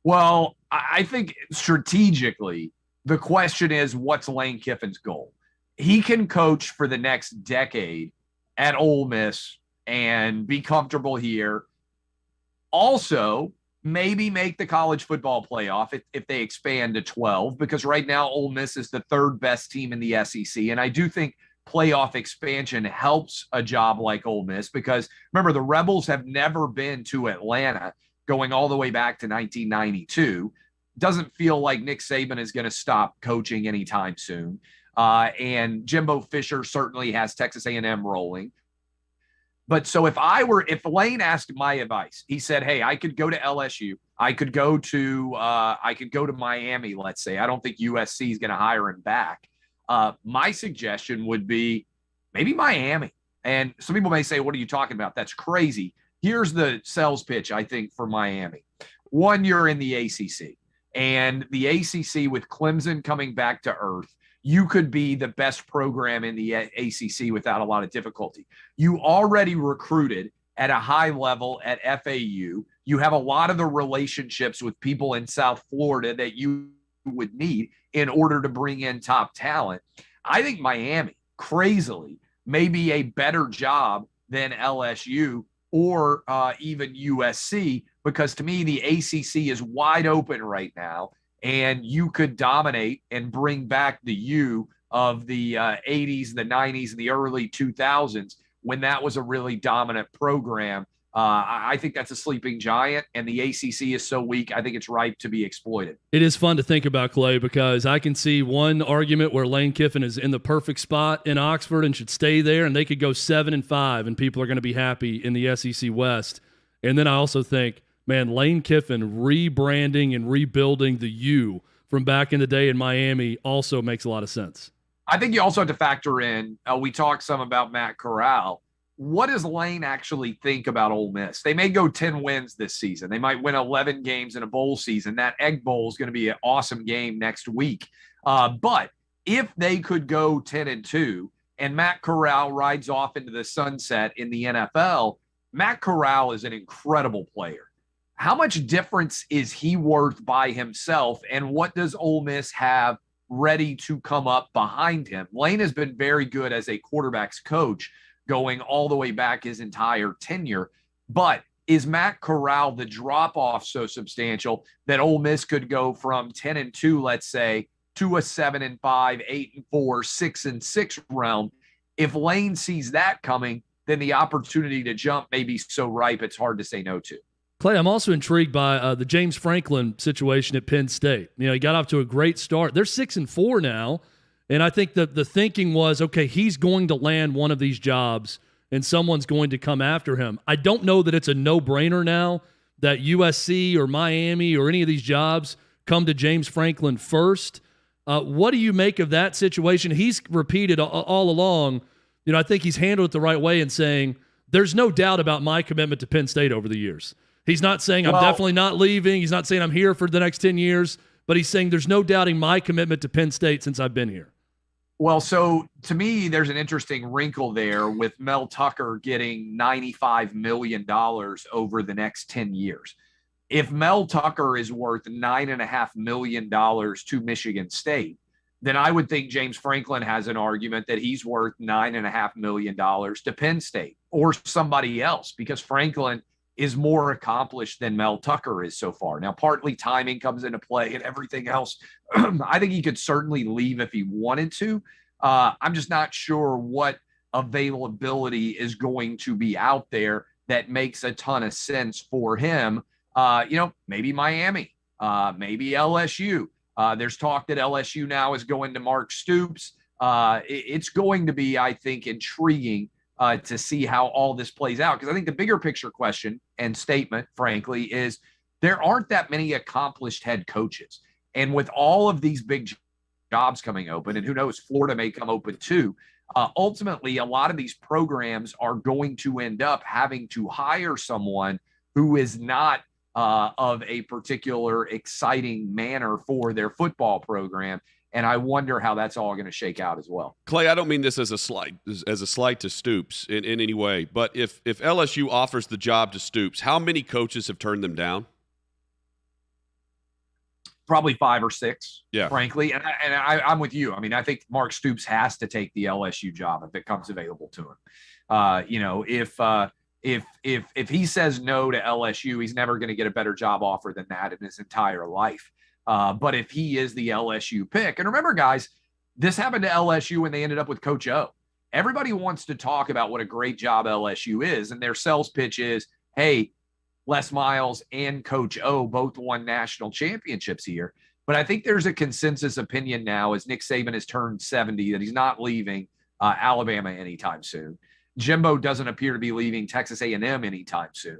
Well, I think strategically, the question is, what's Lane Kiffin's goal? He can coach for the next decade at Ole Miss and be comfortable here. Also, maybe make the college football playoff if they expand to 12, because right now Ole Miss is the 3rd best team in the SEC. And I do think playoff expansion helps a job like Ole Miss, because remember, the Rebels have never been to Atlanta going all the way back to 1992. Doesn't feel like Nick Saban is going to stop coaching anytime soon. And Jimbo Fisher certainly has Texas A&M rolling. But so if Lane asked my advice, he said, hey, I could go to LSU. I could go to Miami, let's say. I don't think USC is going to hire him back. My suggestion would be maybe Miami. And some people may say, what are you talking about? That's crazy. Here's the sales pitch, I think, for Miami. One, you're in the ACC. And the ACC, with Clemson coming back to earth, you could be the best program in the ACC without a lot of difficulty. You already recruited at a high level at FAU. You have a lot of the relationships with people in South Florida that you would need in order to bring in top talent. I think Miami, crazily, may be a better job than LSU or even USC, because to me, the ACC is wide open right now, and you could dominate and bring back the U of the 80s, the 90s, and the early 2000s when that was a really dominant program. I think that's a sleeping giant, and the ACC is so weak, I think it's ripe to be exploited. It is fun to think about, Clay, because I can see one argument where Lane Kiffin is in the perfect spot in Oxford and should stay there, and they could go 7-5, and people are going to be happy in the SEC West. And then I also think, man, Lane Kiffin rebranding and rebuilding the U from back in the day in Miami also makes a lot of sense. I think you also have to factor in, we talked some about Matt Corral. What does Lane actually think about Ole Miss? They may go 10 wins this season. They might win 11 games in a bowl season. That Egg Bowl is going to be an awesome game next week. But if they could go 10-2 and Matt Corral rides off into the sunset in the NFL, Matt Corral is an incredible player. How much difference is he worth by himself, and what does Ole Miss have ready to come up behind him? Lane has been very good as a quarterback's coach, going all the way back his entire tenure. But is Matt Corral the drop-off so substantial that Ole Miss could go from 10-2, let's say, to a 7-5, 8-4, 6-6 realm? If Lane sees that coming, then the opportunity to jump may be so ripe it's hard to say no to. Clay, I'm also intrigued by the James Franklin situation at Penn State. You know, he got off to a great start. They're 6-4 now. And I think the thinking was, okay, he's going to land one of these jobs and someone's going to come after him. I don't know that it's a no-brainer now that USC or Miami or any of these jobs come to James Franklin first. What do you make of that situation? He's repeated all along, I think he's handled it the right way in saying, there's no doubt about my commitment to Penn State over the years. He's not saying I'm definitely not leaving. He's not saying I'm here for the next 10 years, but he's saying there's no doubting my commitment to Penn State since I've been here. Well, so to me, there's an interesting wrinkle there with Mel Tucker getting $95 million over the next 10 years. If Mel Tucker is worth $9.5 million to Michigan State, then I would think James Franklin has an argument that he's worth $9.5 million to Penn State or somebody else, because Franklin is more accomplished than Mel Tucker is so far. Now, partly timing comes into play and everything else. I think he could certainly leave if he wanted to. I'm just not sure what availability is going to be out there that makes a ton of sense for him. Maybe Miami, maybe LSU. There's talk that LSU now is going to Mark Stoops. It's going to be, I think, intriguing to see how all this plays out. Because I think the bigger picture question and statement, frankly, is there aren't that many accomplished head coaches. And with all of these big jobs coming open, and who knows, Florida may come open too, ultimately, a lot of these programs are going to end up having to hire someone who is not of a particular exciting manner for their football program. And I wonder how that's all going to shake out as well. Clay, I don't mean this as a slight to Stoops in any way, but if LSU offers the job to Stoops, how many coaches have turned them down? Probably 5 or 6, yeah, frankly. And I'm with you. I mean, I think Mark Stoops has to take the LSU job if it comes available to him. If he says no to LSU, he's never going to get a better job offer than that in his entire life. But if he is the LSU pick, and remember, guys, this happened to LSU when they ended up with Coach O. Everybody wants to talk about what a great job LSU is, and their sales pitch is, hey, Les Miles and Coach O both won national championships here. But I think there's a consensus opinion now as Nick Saban has turned 70 that he's not leaving Alabama anytime soon. Jimbo doesn't appear to be leaving Texas A&M anytime soon.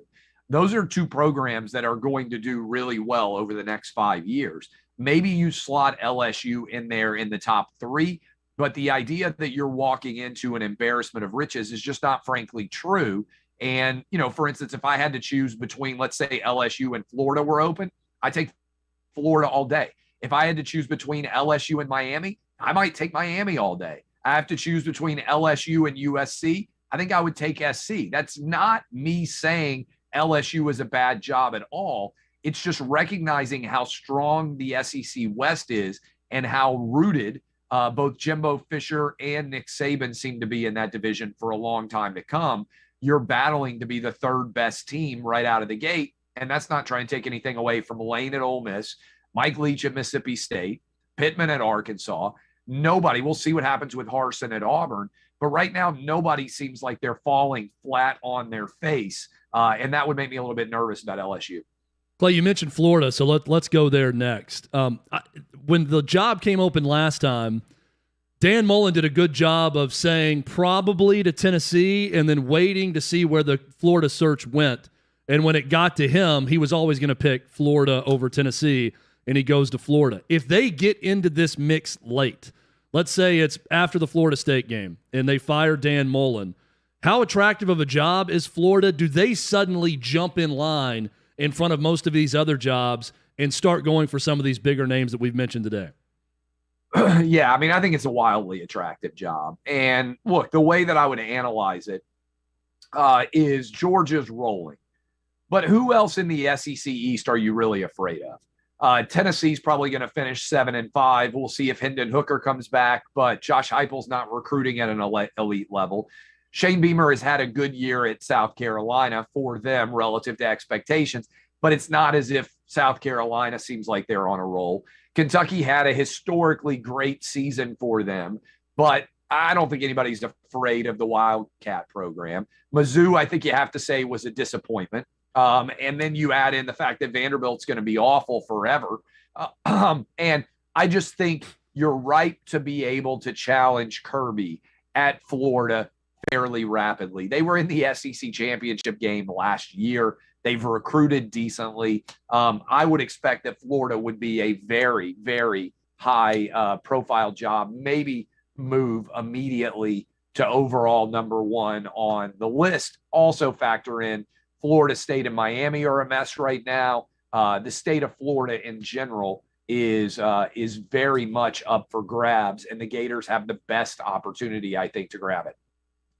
Those are two programs that are going to do really well over the next 5 years. Maybe you slot LSU in there in the top 3, but the idea that you're walking into an embarrassment of riches is just not frankly true. And, for instance, if I had to choose between, let's say, LSU and Florida were open, I take Florida all day. If I had to choose between LSU and Miami, I might take Miami all day. I have to choose between LSU and USC. I think I would take SC. That's not me saying LSU is a bad job at all. It's just recognizing how strong the SEC West is and how rooted both Jimbo Fisher and Nick Saban seem to be in that division for a long time to come. You're battling to be the third best team right out of the gate. And that's not trying to take anything away from Lane at Ole Miss, Mike Leach at Mississippi State, Pittman at Arkansas. Nobody, we'll see what happens with Harsin at Auburn. But right now, nobody seems like they're falling flat on their face. And that would make me a little bit nervous about LSU. Clay, you mentioned Florida, so let's go there next. When the job came open last time, Dan Mullen did a good job of saying probably to Tennessee and then waiting to see where the Florida search went. And when it got to him, he was always going to pick Florida over Tennessee, and he goes to Florida. If they get into this mix late, let's say it's after the Florida State game, and they fire Dan Mullen, how attractive of a job is Florida? Do they suddenly jump in line in front of most of these other jobs and start going for some of these bigger names that we've mentioned today? Yeah, I mean, I think it's a wildly attractive job. And look, the way that I would analyze it is Georgia's rolling. But who else in the SEC East are you really afraid of? Tennessee's probably going to finish 7-5. We'll see if Hendon Hooker comes back, but Josh Heupel's not recruiting at an elite level. Shane Beamer has had a good year at South Carolina for them relative to expectations, but it's not as if South Carolina seems like they're on a roll. Kentucky had a historically great season for them, but I don't think anybody's afraid of the Wildcat program. Mizzou, I think you have to say, was a disappointment. And then you add in the fact that Vanderbilt's going to be awful forever. And I just think you're ripe to be able to challenge Kirby at Florida fairly rapidly. They were in the SEC championship game last year. They've recruited decently. I would expect that Florida would be a very, very high profile job, maybe move immediately to overall number one on the list. Also factor in Florida State and Miami are a mess right now. The state of Florida in general is very much up for grabs, and the Gators have the best opportunity, I think, to grab it.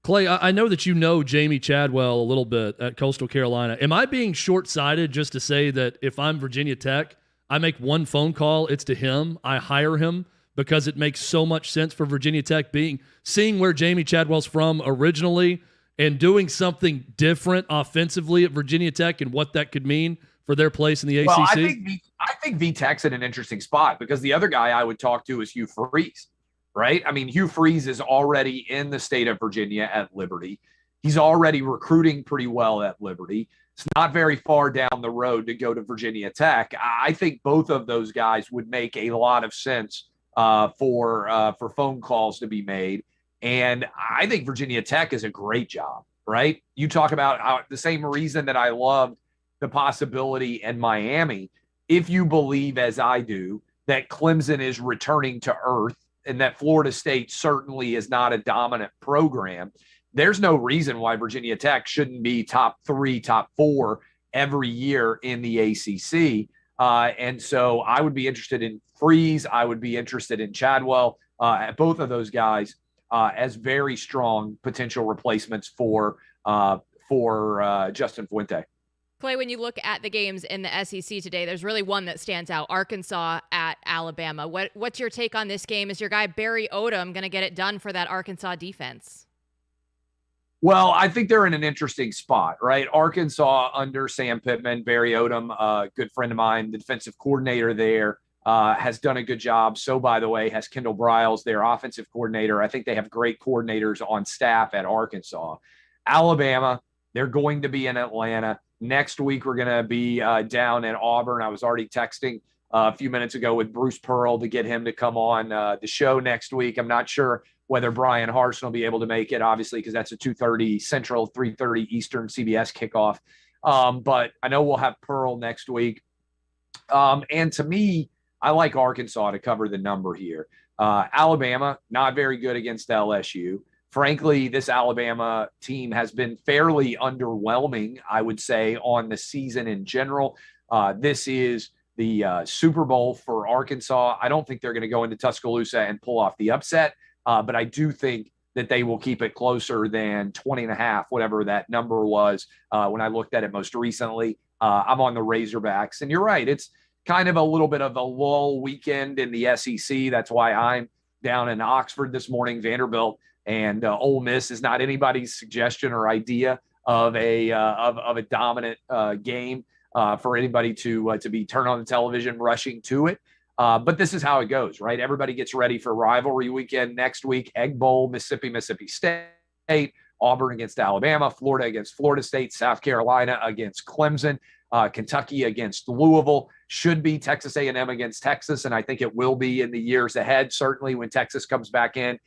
Clay, I know that you know Jamie Chadwell a little bit at Coastal Carolina. Am I being short-sighted just to say that if I'm Virginia Tech, I make one phone call, it's to him, I hire him because it makes so much sense for Virginia Tech seeing where Jamie Chadwell's from originally and doing something different offensively at Virginia Tech and what that could mean for their place in the ACC? Well, I think VTech's in an interesting spot because the other guy I would talk to is Hugh Freeze, right? I mean, Hugh Freeze is already in the state of Virginia at Liberty. He's already recruiting pretty well at Liberty. It's not very far down the road to go to Virginia Tech. I think both of those guys would make a lot of sense for phone calls to be made. And I think Virginia Tech is a great job, right? You talk about the same reason that I loved the possibility in Miami. If you believe, as I do, that Clemson is returning to earth and that Florida State certainly is not a dominant program, there's no reason why Virginia Tech shouldn't be top 3, top 4 every year in the ACC. And so I would be interested in Freeze. I would be interested in Chadwell, both of those guys as very strong potential replacements for Justin Fuente. Clay, when you look at the games in the SEC today, there's really one that stands out, Arkansas at Alabama. What's your take on this game? Is your guy Barry Odom going to get it done for that Arkansas defense? Well, I think they're in an interesting spot, right? Arkansas under Sam Pittman, Barry Odom, a good friend of mine, the defensive coordinator there, has done a good job. So, by the way, has Kendall Briles, their offensive coordinator. I think they have great coordinators on staff at Arkansas. Alabama, they're going to be in Atlanta. Next week, we're going to be down in Auburn. I was already texting a few minutes ago with Bruce Pearl to get him to come on the show next week. I'm not sure whether Brian Harsin will be able to make it, obviously, because that's a 2:30 Central, 3:30 Eastern CBS kickoff. But I know we'll have Pearl next week. And to me, I like Arkansas to cover the number here. Alabama, not very good against LSU. Frankly, this Alabama team has been fairly underwhelming, I would say, on the season in general. This is the Super Bowl for Arkansas. I don't think they're going to go into Tuscaloosa and pull off the upset, but I do think that they will keep it closer than 20.5, whatever that number was when I looked at it most recently. I'm on the Razorbacks. And you're right, it's kind of a little bit of a lull weekend in the SEC. That's why I'm down in Oxford this morning. Vanderbilt and Ole Miss is not anybody's suggestion or idea of a dominant game for anybody to be turned on the television rushing to it. But this is how it goes, right? Everybody gets ready for rivalry weekend next week. Egg Bowl, Mississippi State, Auburn against Alabama, Florida against Florida State, South Carolina against Clemson, Kentucky against Louisville. Should be Texas A&M against Texas, and I think it will be in the years ahead, certainly when Texas comes back in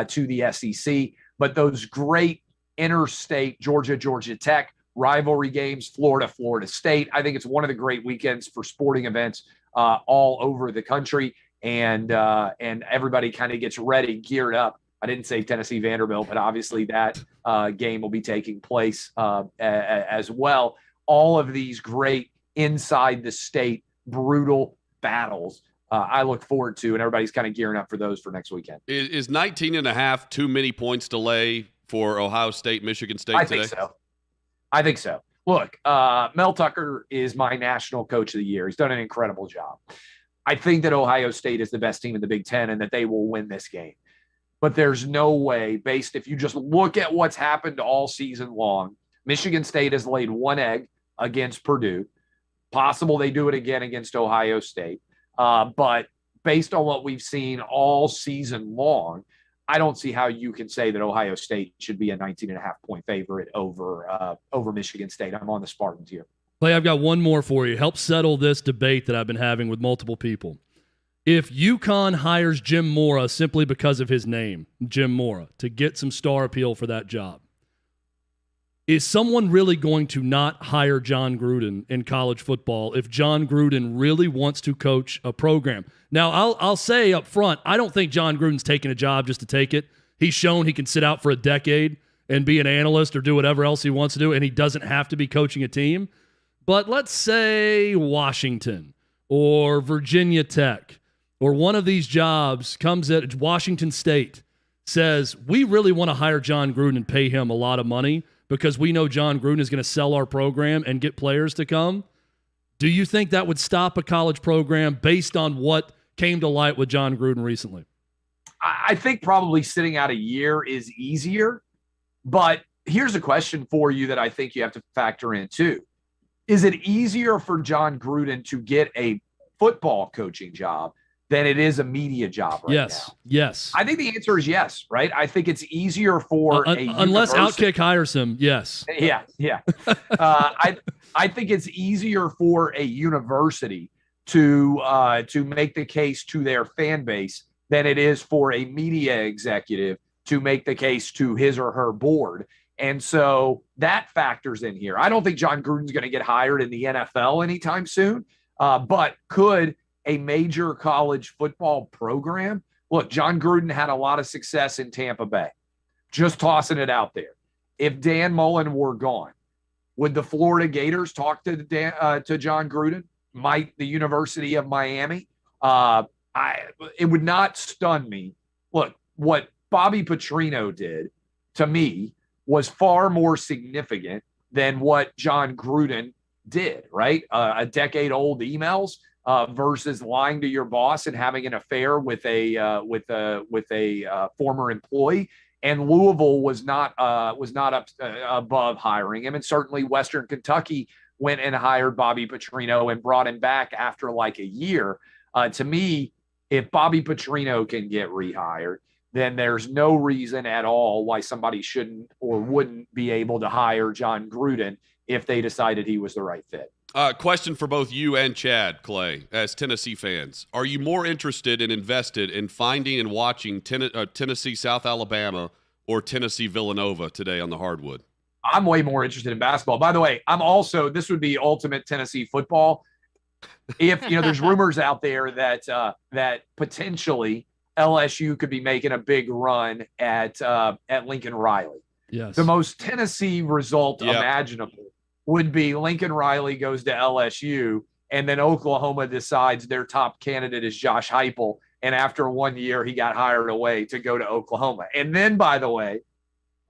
to the SEC. But those great interstate Georgia Tech rivalry games, Florida State, I think it's one of the great weekends for sporting events all over the country, and everybody kind of gets ready, geared up. I didn't say Tennessee Vanderbilt, but obviously that game will be taking place as well. All of these great inside the state brutal battles I look forward to, and everybody's kind of gearing up for those for next weekend. Is 19.5 too many points delay for Ohio State, Michigan State today? I think so. Look, Mel Tucker is my national coach of the year. He's done an incredible job. I think that Ohio State is the best team in the Big Ten and that they will win this game. But there's no way, if you just look at what's happened all season long, Michigan State has laid one egg against Purdue. Possible they do it again against Ohio State. But based on what we've seen all season long, I don't see how you can say that Ohio State should be a 19.5-point favorite over Michigan State. I'm on the Spartans here. Clay, I've got one more for you. Help settle this debate that I've been having with multiple people. If UConn hires Jim Mora simply because of his name, Jim Mora, to get some star appeal for that job, is someone really going to not hire John Gruden in college football if John Gruden really wants to coach a program? Now, I'll say up front, I don't think John Gruden's taking a job just to take it. He's shown he can sit out for a decade and be an analyst or do whatever else he wants to do, and he doesn't have to be coaching a team. But let's say Washington or Virginia Tech or one of these jobs comes at Washington State, says, we really want to hire John Gruden and pay him a lot of money because we know John Gruden is going to sell our program and get players to come. Do you think that would stop a college program based on what came to light with John Gruden recently? I think probably sitting out a year is easier, but here's a question for you that I think you have to factor in too. Is it easier for John Gruden to get a football coaching job than it is a media job right now? Yes. I think the answer is yes, right? I think it's easier for unless OutKick hires him, yes. Yeah. I think it's easier for a university to make the case to their fan base than it is for a media executive to make the case to his or her board. And so that factors in here. I don't think John Gruden's going to get hired in the NFL anytime soon, but could a major college football program? Look, John Gruden had a lot of success in Tampa Bay. Just tossing it out there. If Dan Mullen were gone, would the Florida Gators talk to John Gruden? Might the University of Miami? It would not stun me. Look, what Bobby Petrino did to me was far more significant than what John Gruden did, right? A decade-old emails versus lying to your boss and having an affair with a former employee. And Louisville was not up above hiring him, and certainly Western Kentucky went and hired Bobby Petrino and brought him back after like a year. To me, if Bobby Petrino can get rehired, then there's no reason at all why somebody shouldn't or wouldn't be able to hire John Gruden if they decided he was the right fit. Question for both you and Chad, Clay, as Tennessee fans. Are you more interested and invested in finding and watching Tennessee South Alabama or Tennessee Villanova today on the hardwood? I'm way more interested in basketball. By the way, this would be ultimate Tennessee football. If, there's rumors out there that potentially LSU could be making a big run at Lincoln Riley. Yes. The most Tennessee result imaginable would be Lincoln Riley goes to LSU, and then Oklahoma decides their top candidate is Josh Heupel, and after 1 year, he got hired away to go to Oklahoma. And then, by the way,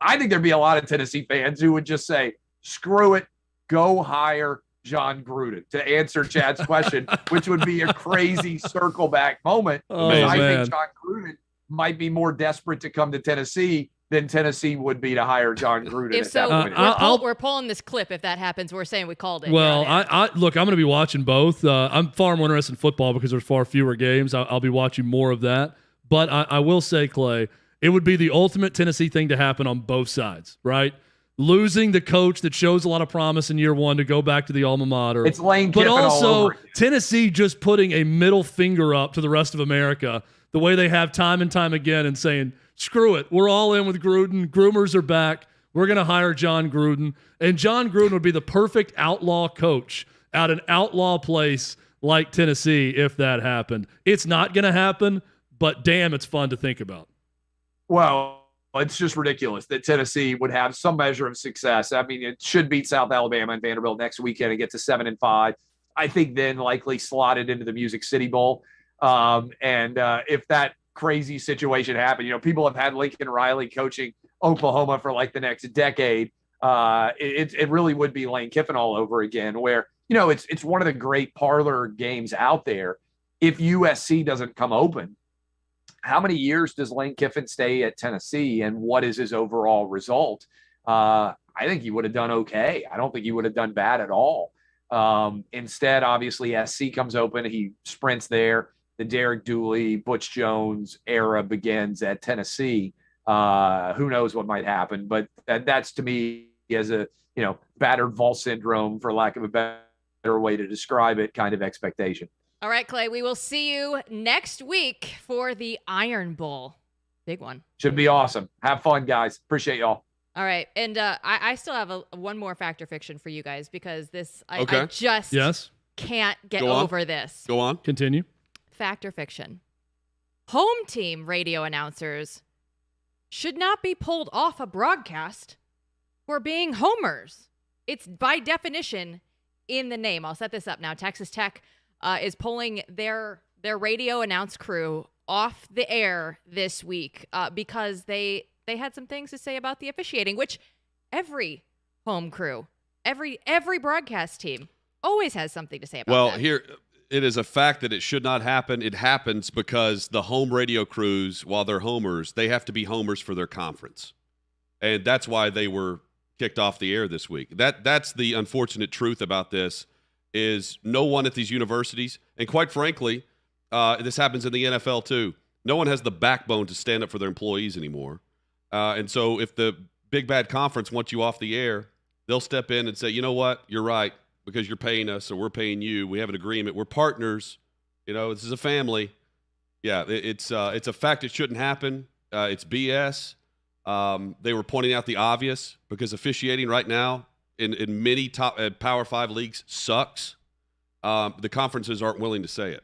I think there'd be a lot of Tennessee fans who would just say, screw it, go hire John Gruden, to answer Chad's question, which would be a crazy circle back moment. I think John Gruden might be more desperate to come to Tennessee than Tennessee would be to hire John Gruden. If so, we're pulling this clip. If that happens, we're saying we called it. Well, look, I'm going to be watching both. I'm far more interested in football because there's far fewer games. I'll be watching more of that. But I will say, Clay, it would be the ultimate Tennessee thing to happen on both sides, right? Losing the coach that shows a lot of promise in year one to go back to the alma mater. It's Lane Kiffin all over. But also, Tennessee just putting a middle finger up to the rest of America the way they have time and time again and saying, screw it, we're all in with Gruden. Groomers are back. We're going to hire John Gruden. And John Gruden would be the perfect outlaw coach at an outlaw place like Tennessee if that happened. It's not going to happen, but damn, it's fun to think about. Well, it's just ridiculous that Tennessee would have some measure of success. I mean, it should beat South Alabama and Vanderbilt next weekend and get to 7-5. I think then likely slotted into the Music City Bowl. If that crazy situation happened, people have had Lincoln Riley coaching Oklahoma for like the next decade. It really would be Lane Kiffin all over again, where, it's one of the great parlor games out there. If USC doesn't come open, how many years does Lane Kiffin stay at Tennessee, and what is his overall result? I think he would have done okay. I don't think he would have done bad at all. Instead, obviously, SC comes open. He sprints there. The Derek Dooley, Butch Jones era begins at Tennessee. Who knows what might happen? But that's, to me, as a battered Vol syndrome, for lack of a better way to describe it, kind of expectation. All right, Clay, we will see you next week for the Iron Bowl. Big one. Should be awesome. Have fun, guys. Appreciate y'all. All right, and I still have one more fact or fiction for you guys because I Okay. just can't get over this. Go on. Continue. Fact or fiction? Home team radio announcers should not be pulled off a broadcast for being homers. It's by definition in the name. I'll set this up now. Texas Tech is pulling their radio announce crew off the air this week because they had some things to say about the officiating, which every home crew, every broadcast team always has something to say about that. Well, here, it is a fact that it should not happen. It happens because the home radio crews, while they're homers, they have to be homers for their conference. And that's why they were kicked off the air this week. That's the unfortunate truth about this is no one at these universities, and quite frankly, this happens in the NFL too, no one has the backbone to stand up for their employees anymore. And so if the big bad conference wants you off the air, they'll step in and say, you know what, you're right, because you're paying us, so we're paying you. We have an agreement. We're partners. You know, this is a family. Yeah, it's a fact. It shouldn't happen. It's BS. They were pointing out the obvious because officiating right now in many top Power 5 leagues sucks. The conferences aren't willing to say it.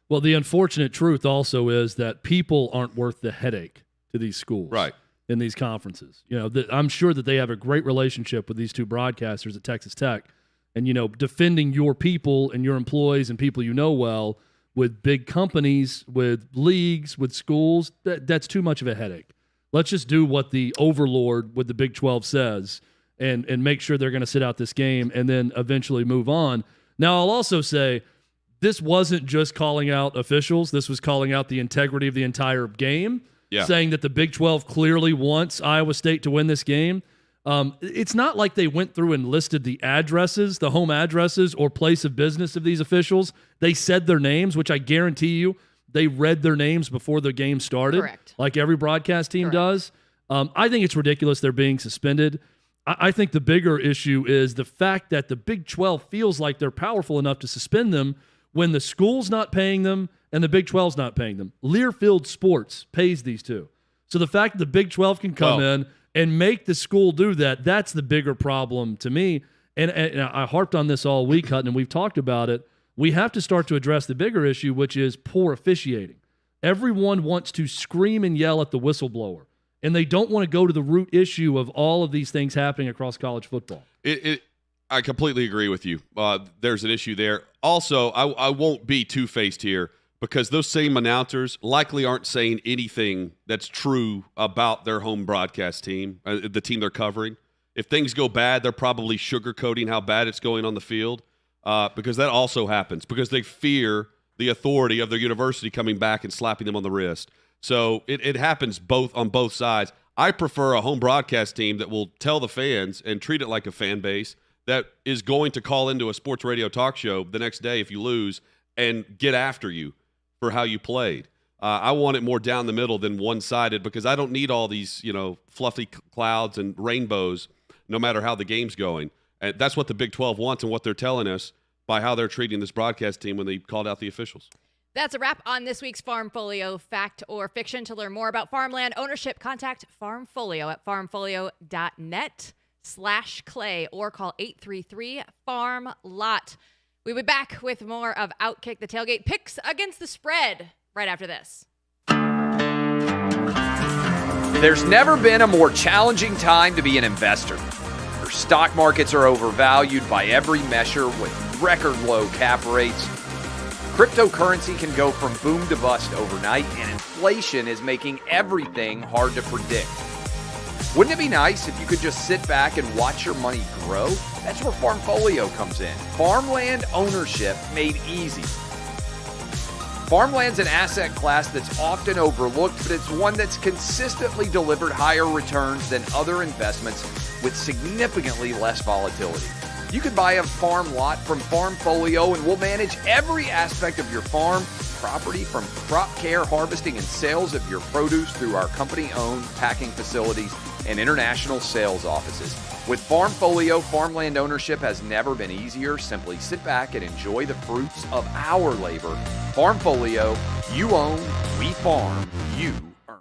Well, the unfortunate truth also is that people aren't worth the headache to these schools. Right. In these conferences. You know, I'm sure that they have a great relationship with these two broadcasters at Texas Tech. And, you know, defending your people and your employees and people you know well with big companies, with leagues, with schools, that's too much of a headache. Let's just do what the overlord with the Big 12 says and make sure they're going to sit out this game and then eventually move on. Now, I'll also say this wasn't just calling out officials. This was calling out the integrity of the entire game. Yeah. Saying that the Big 12 clearly wants Iowa State to win this game. It's not like they went through and listed the addresses, the home addresses or place of business of these officials. They said their names, which I guarantee you they read their names before the game started. Correct. Like every broadcast team does. I think it's ridiculous they're being suspended. I think the bigger issue is the fact that the Big 12 feels like they're powerful enough to suspend them when the school's not paying them and the Big 12's not paying them. Learfield Sports pays these two. So the fact that the Big 12 can come in and make the school do that, that's the bigger problem to me. And I harped on this all week, Hutton, and we've talked about it. We have to start to address the bigger issue, which is poor officiating. Everyone wants to scream and yell at the whistleblower, and they don't want to go to the root issue of all of these things happening across college football. I completely agree with you. There's an issue there. Also, I won't be two-faced here because those same announcers likely aren't saying anything that's true about their home broadcast team, the team they're covering. If things go bad, they're probably sugarcoating how bad it's going on the field because that also happens because they fear the authority of their university coming back and slapping them on the wrist. So it happens on both sides. I prefer a home broadcast team that will tell the fans and treat it like a fan base that is going to call into a sports radio talk show the next day if you lose and get after you for how you played. I want it more down the middle than one-sided because I don't need all these, fluffy clouds and rainbows no matter how the game's going. And that's what the Big 12 wants and what they're telling us by how they're treating this broadcast team when they called out the officials. That's a wrap on this week's FarmFolio Fact or Fiction. To learn more about farmland ownership, contact FarmFolio at farmfolio.net/Clay or call 833-FARM-LOT. We'll be back with more of OutKick the Tailgate picks against the spread right after this. There's never been a more challenging time to be an investor. Your stock markets are overvalued by every measure with record low cap rates. Cryptocurrency can go from boom to bust overnight, and inflation is making everything hard to predict. Wouldn't it be nice if you could just sit back and watch your money grow? That's where FarmFolio comes in. Farmland ownership made easy. Farmland's an asset class that's often overlooked, but it's one that's consistently delivered higher returns than other investments with significantly less volatility. You could buy a farm lot from FarmFolio and we'll manage every aspect of your farm property from crop care, harvesting, and sales of your produce through our company-owned packing facilities and international sales offices. With FarmFolio, farmland ownership has never been easier. Simply sit back and enjoy the fruits of our labor. FarmFolio, you own, we farm, you earn.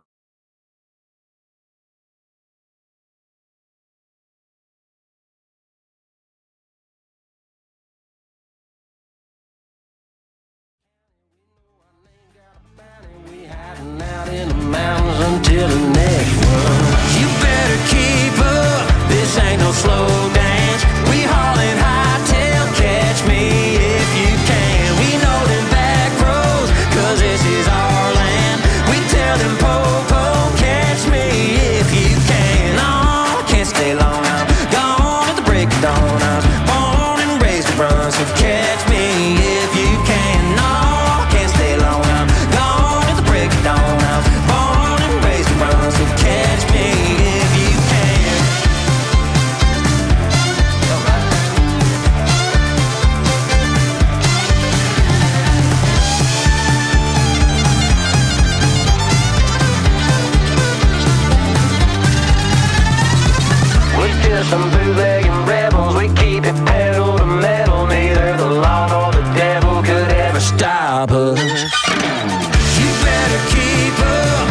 We hiding out in the mountains until the next one. You better keep up, this ain't no slow dance. We haulin' hightail, catch me if you can. We know them back roads, 'cause this is our land. We tell them po-po, catch me if you can. Oh, can't stay long, I'm gone at the break of dawn. I was born and raised to run, so catch me if you can. No, can't stay long, I'm gone at the break of dawn. I was born and raised to run, so catch me if you can. We're just some bootlegging rebels. We keep it pedal to metal. Neither the law nor the devil could ever stop us. You better keep up.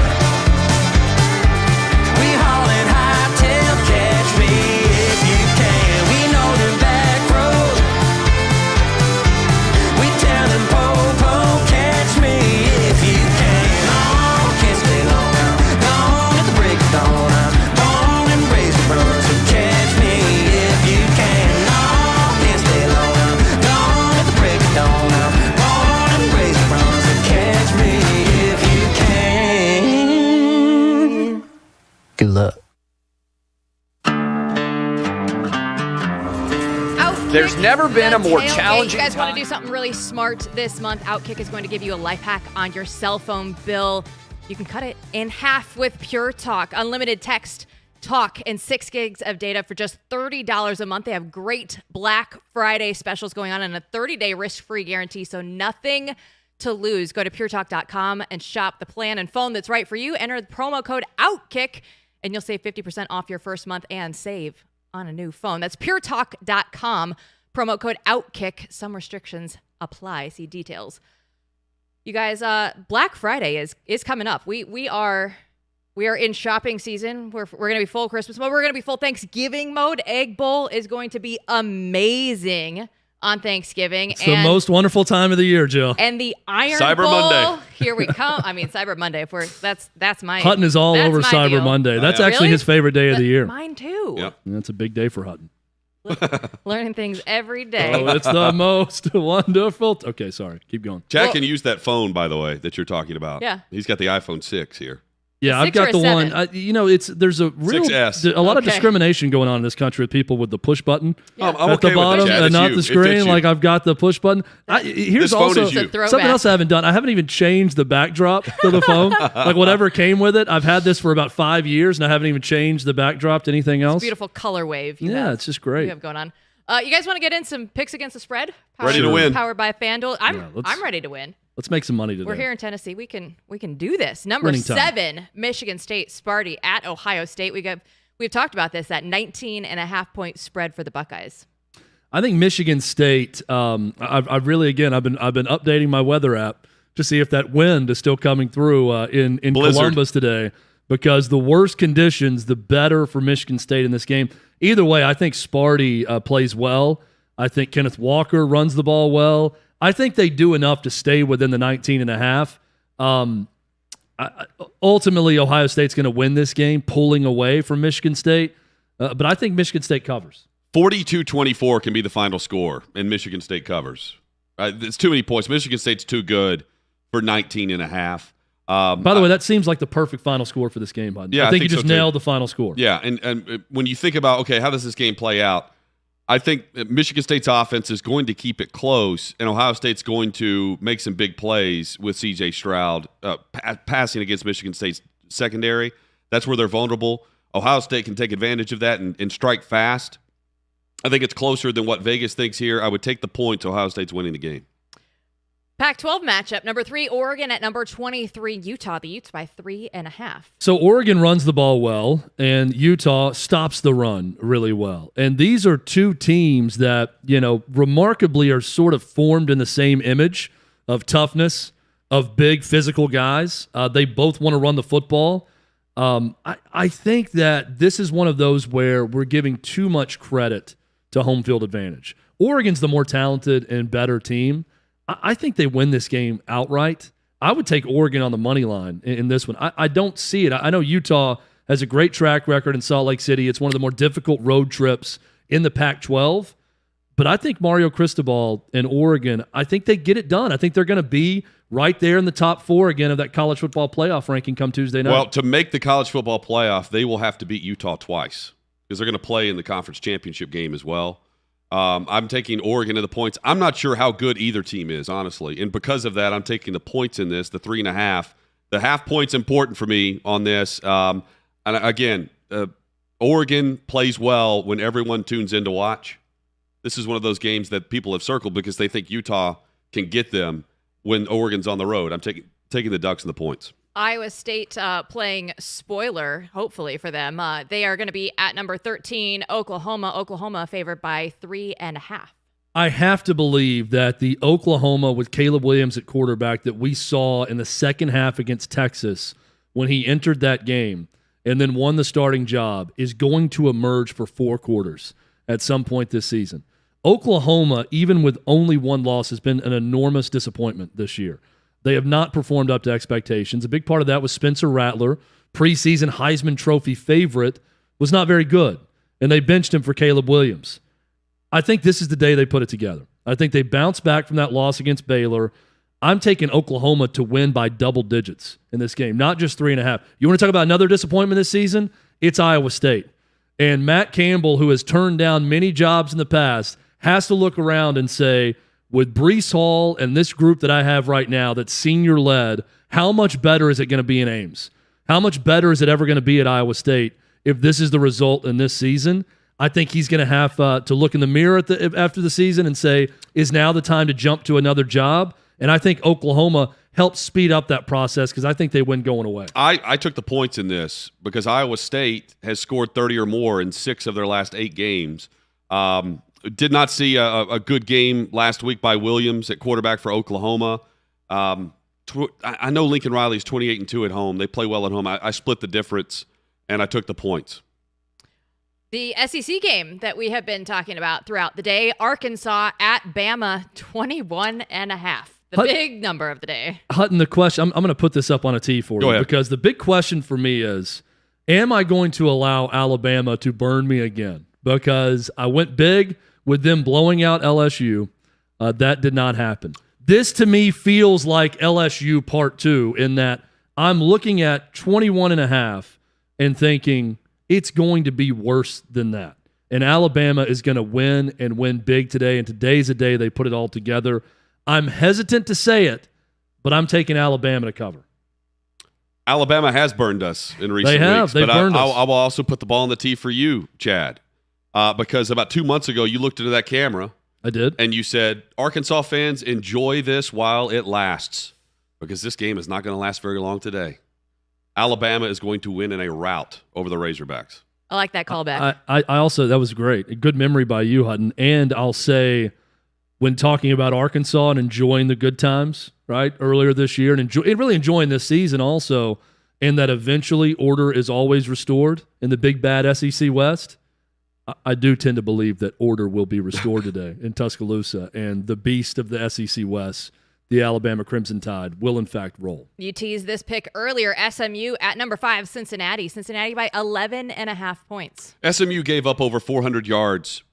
We haulin' hightail, catch me if you can. We know them back roads. We tell them po-po, catch me if you can. Oh, can't stay long, I'm gone at the break of dawn. I'm born and raised to run, so catch me if you can. No, can't stay long, I'm gone at the break of dawn. I'm born and raised to run, so catch me if you can. Good luck. OutKick There's never been a The more Tailgate. challenging You guys want time. to do something really smart this month? OutKick is going to give you a life hack on your cell phone bill. You can cut it in half with Pure Talk. Unlimited text, talk, and 6 gigs of data for just $30 a month. They have great Black Friday specials going on and a 30-day risk-free guarantee, so nothing to lose. Go to puretalk.com and shop the plan and phone that's right for you. Enter the promo code OutKick, and you'll save 50% off your first month and save on a new phone. That's puretalk.com, promo code OutKick. Some restrictions apply. See details. You guys, Black Friday is coming up. We are in shopping season. We're going to be full Christmas mode. We're going to be full Thanksgiving mode. Egg Bowl is going to be amazing on Thanksgiving. It's the most wonderful time of the year, Jill. And the Iron Cyber Bowl. Monday. Here we come. I mean, Cyber Monday. If we're that's my Hutton is all that's over my Cyber deal. Monday. That's yeah. actually Really? his favorite day of the year. Mine too. Yep. That's a big day for Hutton. Learning things every day. Oh, it's the most wonderful. Okay, sorry. Keep going. Jack Well- can use that phone, by the way, that you're talking about. Yeah. He's got the iPhone 6 here. Yeah, I've 6 or got a the 7? one. There's a real 6S. a lot of Okay. discrimination going on in this country with people with the push button I'm at okay the bottom with that, Chad. and It's not you. the It screen. fits you. Like I've got the push button. Here's This phone also is you. It's a throwback. something else I haven't done. I haven't even changed the backdrop to the phone. Like whatever came with it. I've had this for about 5 years and I haven't even changed the backdrop to anything else. Beautiful color wave. You Yeah, have, it's just you great. have going on. You guys want to get in some picks against the spread? Ready to win. Powered by FanDuel. Yeah, let's- I'm ready to win. Let's make some money today. We're here in Tennessee. We can do this. Number Winning time. 7, Michigan State, Sparty at Ohio State. We've talked about this, that 19.5-point spread for the Buckeyes. I think Michigan State. I've really I've been updating my weather app to see if that wind is still coming through in Blizzard. Columbus today. Because the worse conditions, the better for Michigan State in this game. Either way, I think Sparty plays well. I think Kenneth Walker runs the ball well. I think they do enough to stay within the 19.5. Ultimately, Ohio State's going to win this game, pulling away from Michigan State. But I think Michigan State covers. 42-24 can be the final score, and Michigan State covers. It's too many points. Michigan State's too good for 19.5. By the way, that seems like the perfect final score for this game, bud. Yeah, I think you so just too. nailed the final score. Yeah, and when you think about, okay, how does this game play out? I think Michigan State's offense is going to keep it close, and Ohio State's going to make some big plays with C.J. Stroud passing against Michigan State's secondary. That's where they're vulnerable. Ohio State can take advantage of that and strike fast. I think it's closer than what Vegas thinks here. I would take the points. Ohio State's winning the game. Pac-12 matchup, number 3, Oregon at number 23, Utah. The Utes by 3.5. So Oregon runs the ball well, and Utah stops the run really well. And these are two teams that, remarkably are sort of formed in the same image of toughness, of big physical guys. They both want to run the football. I think that this is one of those where we're giving too much credit to home field advantage. Oregon's the more talented and better team. I think they win this game outright. I would take Oregon on the money line in this one. I don't see it. I know Utah has a great track record in Salt Lake City. It's one of the more difficult road trips in the Pac-12. But I think Mario Cristobal and Oregon, I think they get it done. I think they're going to be right there in the top 4 again of that college football playoff ranking come Tuesday night. Well, to make the college football playoff, they will have to beat Utah twice because they're going to play in the conference championship game as well. I'm taking Oregon to the points. I'm not sure how good either team is, honestly. And because of that, I'm taking the points in this, the 3.5. The half point's important for me on this. And again, Oregon plays well when everyone tunes in to watch. This is one of those games that people have circled because they think Utah can get them when Oregon's on the road. I'm taking the Ducks and the points. Iowa State playing spoiler, hopefully for them. They are going to be at number 13, Oklahoma. Oklahoma favored by 3.5. I have to believe that the Oklahoma with Caleb Williams at quarterback that we saw in the second half against Texas when he entered that game and then won the starting job is going to emerge for 4 quarters at some point this season. Oklahoma, even with only 1 loss, has been an enormous disappointment this year. They have not performed up to expectations. A big part of that was Spencer Rattler, preseason Heisman Trophy favorite, was not very good, and they benched him for Caleb Williams. I think this is the day they put it together. I think they bounce back from that loss against Baylor. I'm taking Oklahoma to win by double digits in this game, not just 3.5. You want to talk about another disappointment this season? It's Iowa State. And Matt Campbell, who has turned down many jobs in the past, has to look around and say, with Breece Hall and this group that I have right now that's senior-led, how much better is it going to be in Ames? How much better is it ever going to be at Iowa State if this is the result in this season? I think he's going to have to look in the mirror after the season and say, is now the time to jump to another job? And I think Oklahoma helps speed up that process because I think they win going away. I took the points in this because Iowa State has scored 30 or more in 6 of their last 8 games. Did not see a good game last week by Williams at quarterback for Oklahoma. I know Lincoln Riley's 28-2 at home. They play well at home. I split the difference, and I took the points. The SEC game that we have been talking about throughout the day, Arkansas at Bama, 21.5. The big number of the day. Hutton, the question, I'm going to put this up on a tee for you because the big question for me is, am I going to allow Alabama to burn me again? Because I went big with them blowing out LSU. That did not happen. This, to me, feels like LSU Part 2 in that I'm looking at 21.5 and thinking it's going to be worse than that. And Alabama is going to win and win big today, and today's a day they put it all together. I'm hesitant to say it, but I'm taking Alabama to cover. Alabama has burned us in recent weeks. They've burned us. I will also put the ball on the tee for you, Chad. Because about 2 months ago, you looked into that camera. I did. And you said, Arkansas fans, enjoy this while it lasts. Because this game is not going to last very long today. Alabama is going to win in a rout over the Razorbacks. I like that callback. I also, that was great. A good memory by you, Hutton. And I'll say, when talking about Arkansas and enjoying the good times, right, earlier this year, and really enjoying this season also, and that eventually order is always restored in the big bad SEC West, I do tend to believe that order will be restored today in Tuscaloosa, and the beast of the SEC West, the Alabama Crimson Tide, will in fact roll. You teased this pick earlier. SMU at number 5, Cincinnati. Cincinnati by 11.5 points. SMU gave up over 400 yards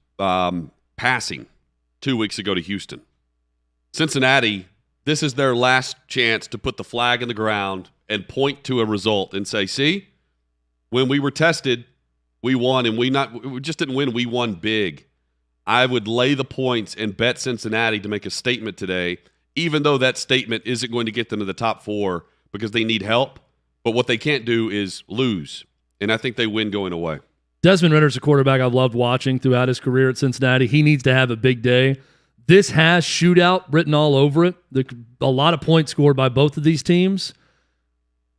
passing 2 weeks ago to Houston. Cincinnati, this is their last chance to put the flag in the ground and point to a result and say, see, when we were tested, we won, and we just didn't win. We won big. I would lay the points and bet Cincinnati to make a statement today, even though that statement isn't going to get them to the top 4 because they need help. But what they can't do is lose, and I think they win going away. Desmond Ritter's a quarterback I've loved watching throughout his career at Cincinnati. He needs to have a big day. This has shootout written all over it. A lot of points scored by both of these teams.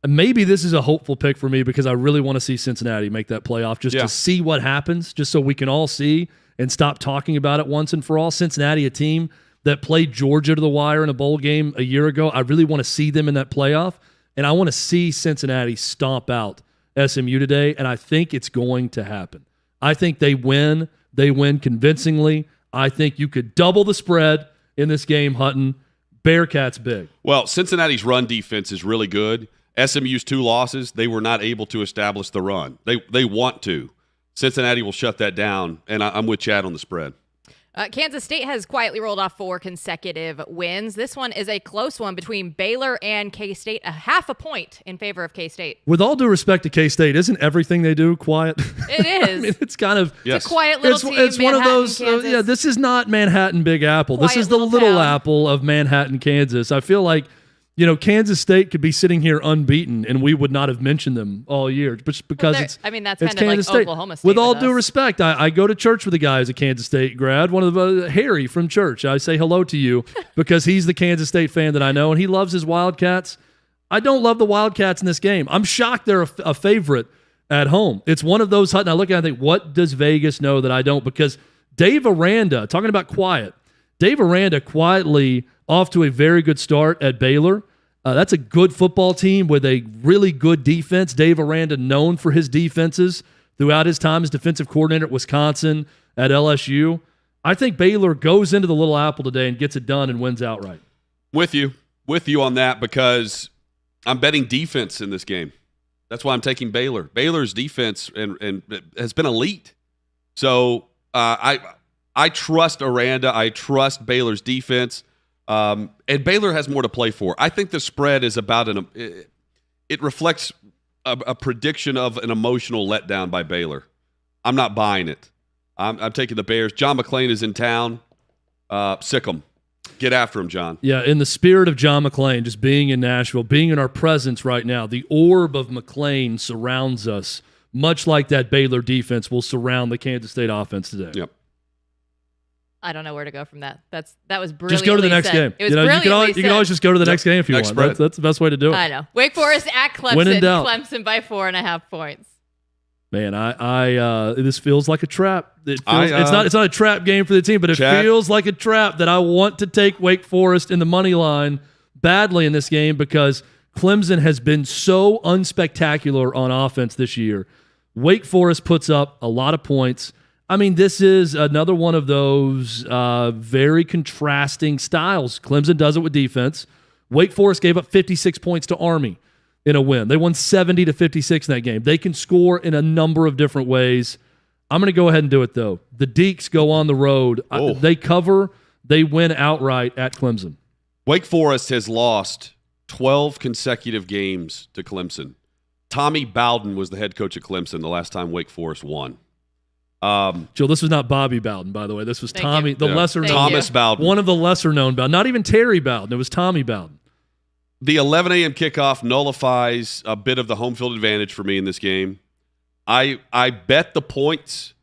Maybe this is a hopeful pick for me because I really want to see Cincinnati make that playoff just to see what happens, just so we can all see and stop talking about it once and for all. Cincinnati, a team that played Georgia to the wire in a bowl game a year ago. I really want to see them in that playoff, and I want to see Cincinnati stomp out SMU today, and I think it's going to happen. I think they win. They win convincingly. I think you could double the spread in this game, Hutton. Bearcats big. Well, Cincinnati's run defense is really good. SMU's 2 losses, they were not able to establish the run. They want to. Cincinnati will shut that down, and I'm with Chad on the spread. Kansas State has quietly rolled off 4 consecutive wins. This one is a close one between Baylor and K-State, a half a point in favor of K-State. With all due respect to K-State, isn't everything they do quiet? It is. I mean, it's kind of it's a quiet little team. It's one of those. This is not Manhattan Big Apple. Quiet this is the little town. apple of Manhattan, Kansas. I feel like, Kansas State could be sitting here unbeaten, and we would not have mentioned them all year, just because that's kind of Kansas like State. Oklahoma State. With all us. due respect, I go to church with a guy who's a Kansas State grad, one of the Harry from church. I say hello to you because he's the Kansas State fan that I know, and he loves his Wildcats. I don't love the Wildcats in this game. I'm shocked they're a favorite at home. It's one of those, Hutton, I look at it and think, what does Vegas know that I don't? Because Dave Aranda, talking about quiet, Dave Aranda quietly off to a very good start at Baylor. That's a good football team with a really good defense. Dave Aranda known for his defenses throughout his time as defensive coordinator at Wisconsin, at LSU. I think Baylor goes into the Little Apple today and gets it done and wins outright. With you on that because I'm betting defense in this game. That's why I'm taking Baylor. Baylor's defense and has been elite. So I trust Aranda. I trust Baylor's defense. And Baylor has more to play for. I think the spread is about it reflects a prediction of an emotional letdown by Baylor. I'm not buying it. I'm taking the Bears. John McClain is in town. Sick 'em. Get after him, John. Yeah, in the spirit of John McClain, just being in Nashville, being in our presence right now, the orb of McClain surrounds us, much like that Baylor defense will surround the Kansas State offense today. Yep. I don't know where to go from that. That was brilliant. Just go to the next game. It was you can always just go to the next game if you want. That's the best way to do it. I know. Wake Forest at Clemson. When in doubt. Clemson by 4.5 points. Man, this feels like a trap. It's not a trap game for the team, but it feels like a trap that I want to take Wake Forest in the money line badly in this game because Clemson has been so unspectacular on offense this year. Wake Forest puts up a lot of points. I mean, this is another one of those very contrasting styles. Clemson does it with defense. Wake Forest gave up 56 points to Army in a win. They won 70-56 in that game. They can score in a number of different ways. I'm going to go ahead and do it, though. The Deeks go on the road. They cover. They win outright at Clemson. Wake Forest has lost 12 consecutive games to Clemson. Tommy Bowden was the head coach at Clemson the last time Wake Forest won. Joe, this was not Bobby Bowden, by the way. This was Tommy, the lesser known. Thomas Bowden. One of the lesser known Bowden. Not even Terry Bowden. It was Tommy Bowden. The 11 a.m. kickoff nullifies a bit of the home field advantage for me in this game. I bet the points.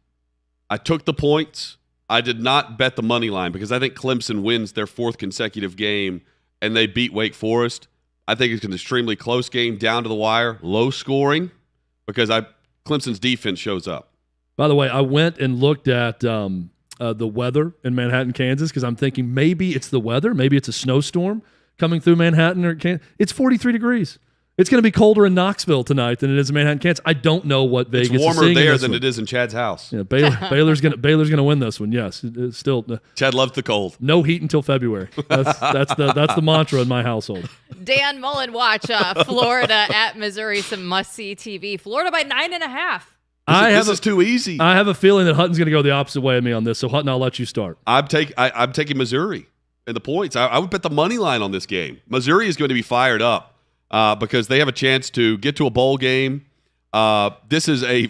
I took the points. I did not bet the money line because I think Clemson wins their 4th consecutive game and they beat Wake Forest. I think it's an extremely close game, down to the wire, low scoring, because Clemson's defense shows up. By the way, I went and looked at the weather in Manhattan, Kansas, because I'm thinking maybe it's the weather. Maybe it's a snowstorm coming through Manhattan or Kansas. It's 43 degrees. It's going to be colder in Knoxville tonight than it is in Manhattan, Kansas. I don't know what Vegas is seeing. It's warmer there than it is in Chad's house. Yeah, Baylor's going to win this one. Yes, it's still. Chad loves the cold. No heat until February. That's the mantra in my household. Dan Mullen, watch Florida at Missouri. Some must-see TV. Florida by 9.5. This is too easy. I have a feeling that Hutton's going to go the opposite way of me on this. So Hutton, I'll let you start. I'm taking Missouri and the points. I would bet the money line on this game. Missouri is going to be fired up because they have a chance to get to a bowl game. This is a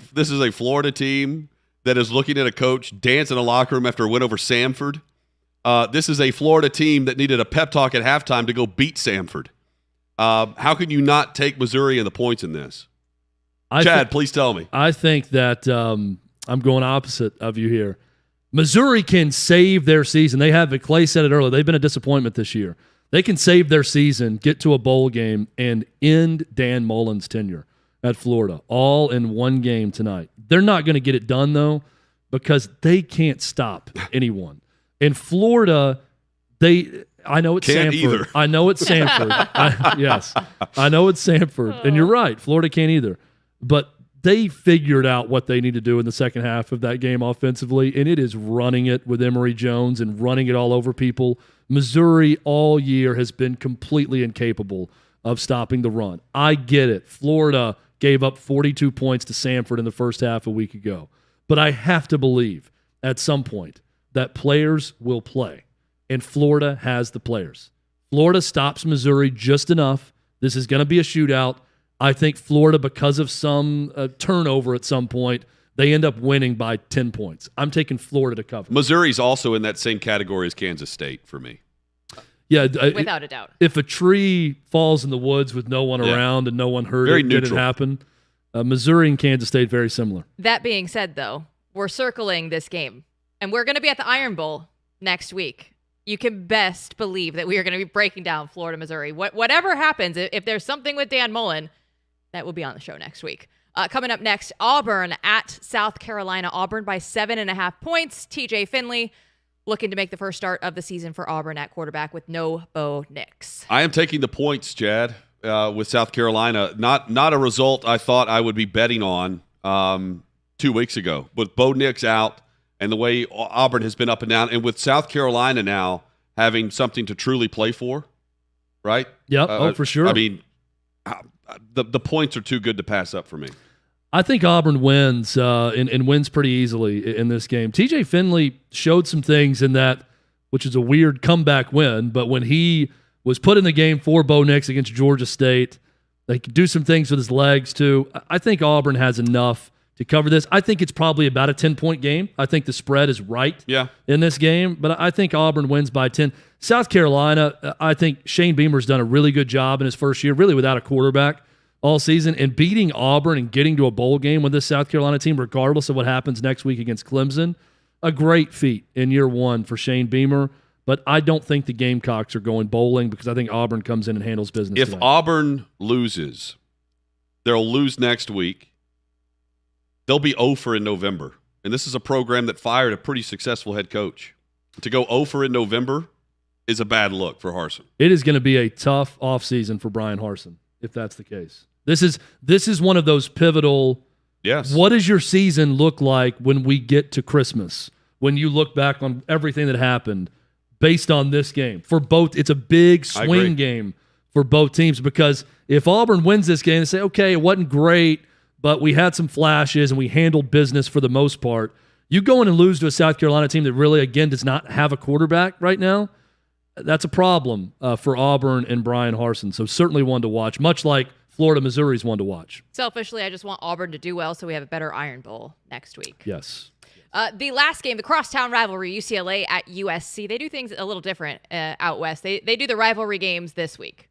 Florida team that is looking at a coach dance in a locker room after a win over Samford. This is a Florida team that needed a pep talk at halftime to go beat Samford. How can you not take Missouri and the points in this? Chad, please tell me. I think that I'm going opposite of you here. Missouri can save their season. They have, Clay said it earlier, they've been a disappointment this year. They can save their season, get to a bowl game, and end Dan Mullen's tenure at Florida, all in one game tonight. They're not going to get it done, though, because they can't stop anyone. In Florida, I know it's Can't Samford. either. I know it's Samford. Yes. I know it's Samford. And you're right. Florida can't either. But they figured out what they need to do in the second half of that game offensively, and it is running it with Emory Jones and running it all over people. Missouri all year has been completely incapable of stopping the run. I get it. Florida gave up 42 points to Samford in the first half a week ago. But I have to believe at some point that players will play, and Florida has the players. Florida stops Missouri just enough. This is going to be a shootout. I think Florida, because of some turnover at some point, they end up winning by 10 points. I'm taking Florida to cover. Missouri's also in that same category as Kansas State for me. Yeah, without a doubt. If a tree falls in the woods with no one around and no one heard Very it, neutral. didn't happen. Missouri and Kansas State, very similar. That being said, though, we're circling this game, and we're going to be at the Iron Bowl next week. You can best believe that we are going to be breaking down Florida, Missouri. Whatever happens, if there's something with Dan Mullen, that will be on the show next week. Coming up next, Auburn at South Carolina. Auburn by 7.5 points. TJ Finley looking to make the first start of the season for Auburn at quarterback with no Bo Nix. I am taking the points, Chad, with South Carolina. Not a result I thought I would be betting on 2 weeks ago. With Bo Nix out and the way Auburn has been up and down, and with South Carolina now having something to truly play for, right? Yep, for sure. I mean, the points are too good to pass up for me. I think Auburn wins and wins pretty easily in this game. TJ Finley showed some things in that, which is a weird comeback win, but when he was put in the game for Bo Nix against Georgia State, they could do some things with his legs too. I think Auburn has enough to cover this. I think it's probably about a 10-point game. I think the spread is right in this game, but I think Auburn wins by 10. South Carolina, I think Shane Beamer's done a really good job in his first year, really without a quarterback all season, and beating Auburn and getting to a bowl game with this South Carolina team, regardless of what happens next week against Clemson. A great feat in year one for Shane Beamer, but I don't think the Gamecocks are going bowling because I think Auburn comes in and handles business If today. Auburn loses, they'll lose next week. They'll be 0-for in November. And this is a program that fired a pretty successful head coach. To go 0-for in November is a bad look for Harsin. It is going to be a tough offseason for Brian Harsin, if that's the case. This is one of those pivotal. Yes. What does your season look like when we get to Christmas? When you look back on everything that happened based on this game for both, it's a big swing game for both teams, because if Auburn wins this game and say, okay, it wasn't great, but we had some flashes and we handled business for the most part, you go in and lose to a South Carolina team that really, again, does not have a quarterback right now. That's a problem for Auburn and Brian Harsin. So certainly one to watch, much like Florida, Missouri's one to watch. Selfishly, I just want Auburn to do well so we have a better Iron Bowl next week. Yes. The last game, the crosstown rivalry, UCLA at USC. They do things a little different out west. They do the rivalry games this week.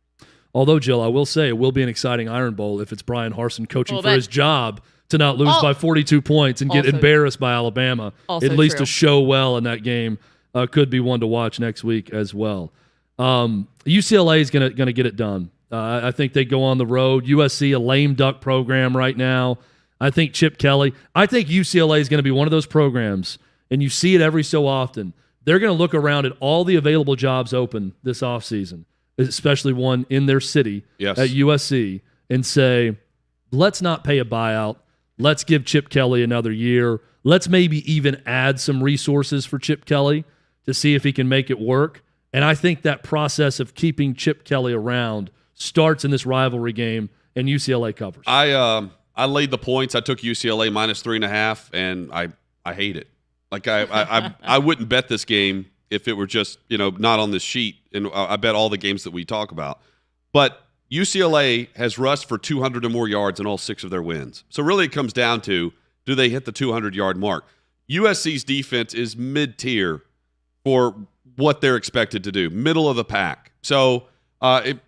Although, Jill, I will say it will be an exciting Iron Bowl if it's Brian Harsin coaching for his job to not lose by 42 points and get embarrassed by Alabama. Also at least true. to show well in that game. Could be one to watch next week as well. UCLA is going to get it done. I think they go on the road. USC, a lame duck program right now. I think Chip Kelly. I think UCLA is going to be one of those programs, and you see it every so often. They're going to look around at all the available jobs open this offseason, especially one in their city at USC, and say, let's not pay a buyout. Let's give Chip Kelly another year. Let's maybe even add some resources for Chip Kelly to see if he can make it work. And I think that process of keeping Chip Kelly around starts in this rivalry game, and UCLA covers. I laid the points. I took UCLA -3.5, and I hate it. Like I wouldn't bet this game if it were just not on this sheet, and I bet all the games that we talk about. But UCLA has rushed for 200 or more yards in all 6 of their wins. So really, it comes down to, do they hit the 200-yard mark? USC's defense is mid-tier for what they're expected to do, middle of the pack. So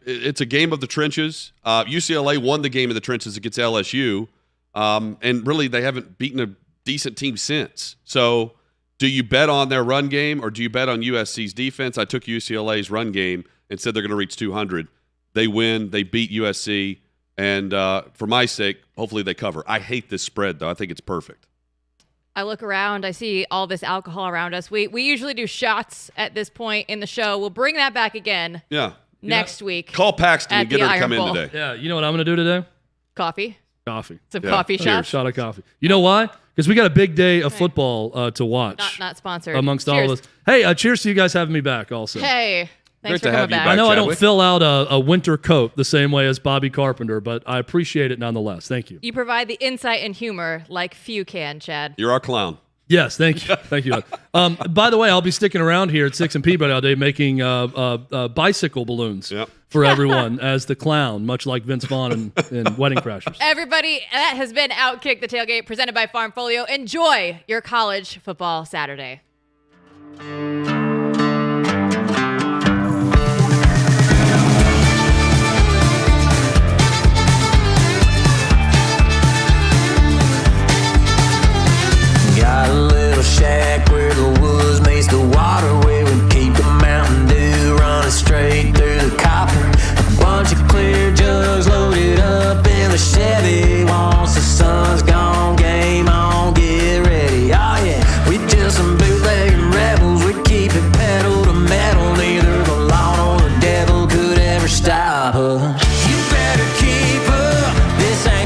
it's a game of the trenches. UCLA won the game of the trenches against LSU, and really they haven't beaten a decent team since. So Do you bet on their run game or do you bet on USC's defense? I took UCLA's run game and said they're going to reach 200. They win. They beat USC. And for my sake, hopefully they cover. I hate this spread, though. I think it's perfect. I look around. I see all this alcohol around us. We usually do shots at this point in the show. We'll bring that back again next week. Call Paxton and get her to come Iron in Bowl. today. Yeah, you know what I'm going to do today? Coffee. Coffee. Some coffee Cheers, shots. shot of coffee. You know why? Because we got a big day of football to watch. Not sponsored. Amongst Cheers. all of us. Hey, cheers to you guys having me back also. Hey. Thanks Great for to have coming you back. I know I don't Chadwick. fill out a winter coat the same way as Bobby Carpenter, but I appreciate it nonetheless. Thank you. You provide the insight and humor like few can, Chad. You're our clown. Yes, thank you. Thank you. By the way, I'll be sticking around here at 6th and Peabody all day making bicycle balloons for everyone as the clown, much like Vince Vaughn in Wedding Crashers. Everybody, that has been OutKick the Tailgate presented by FarmFolio. Enjoy your college football Saturday.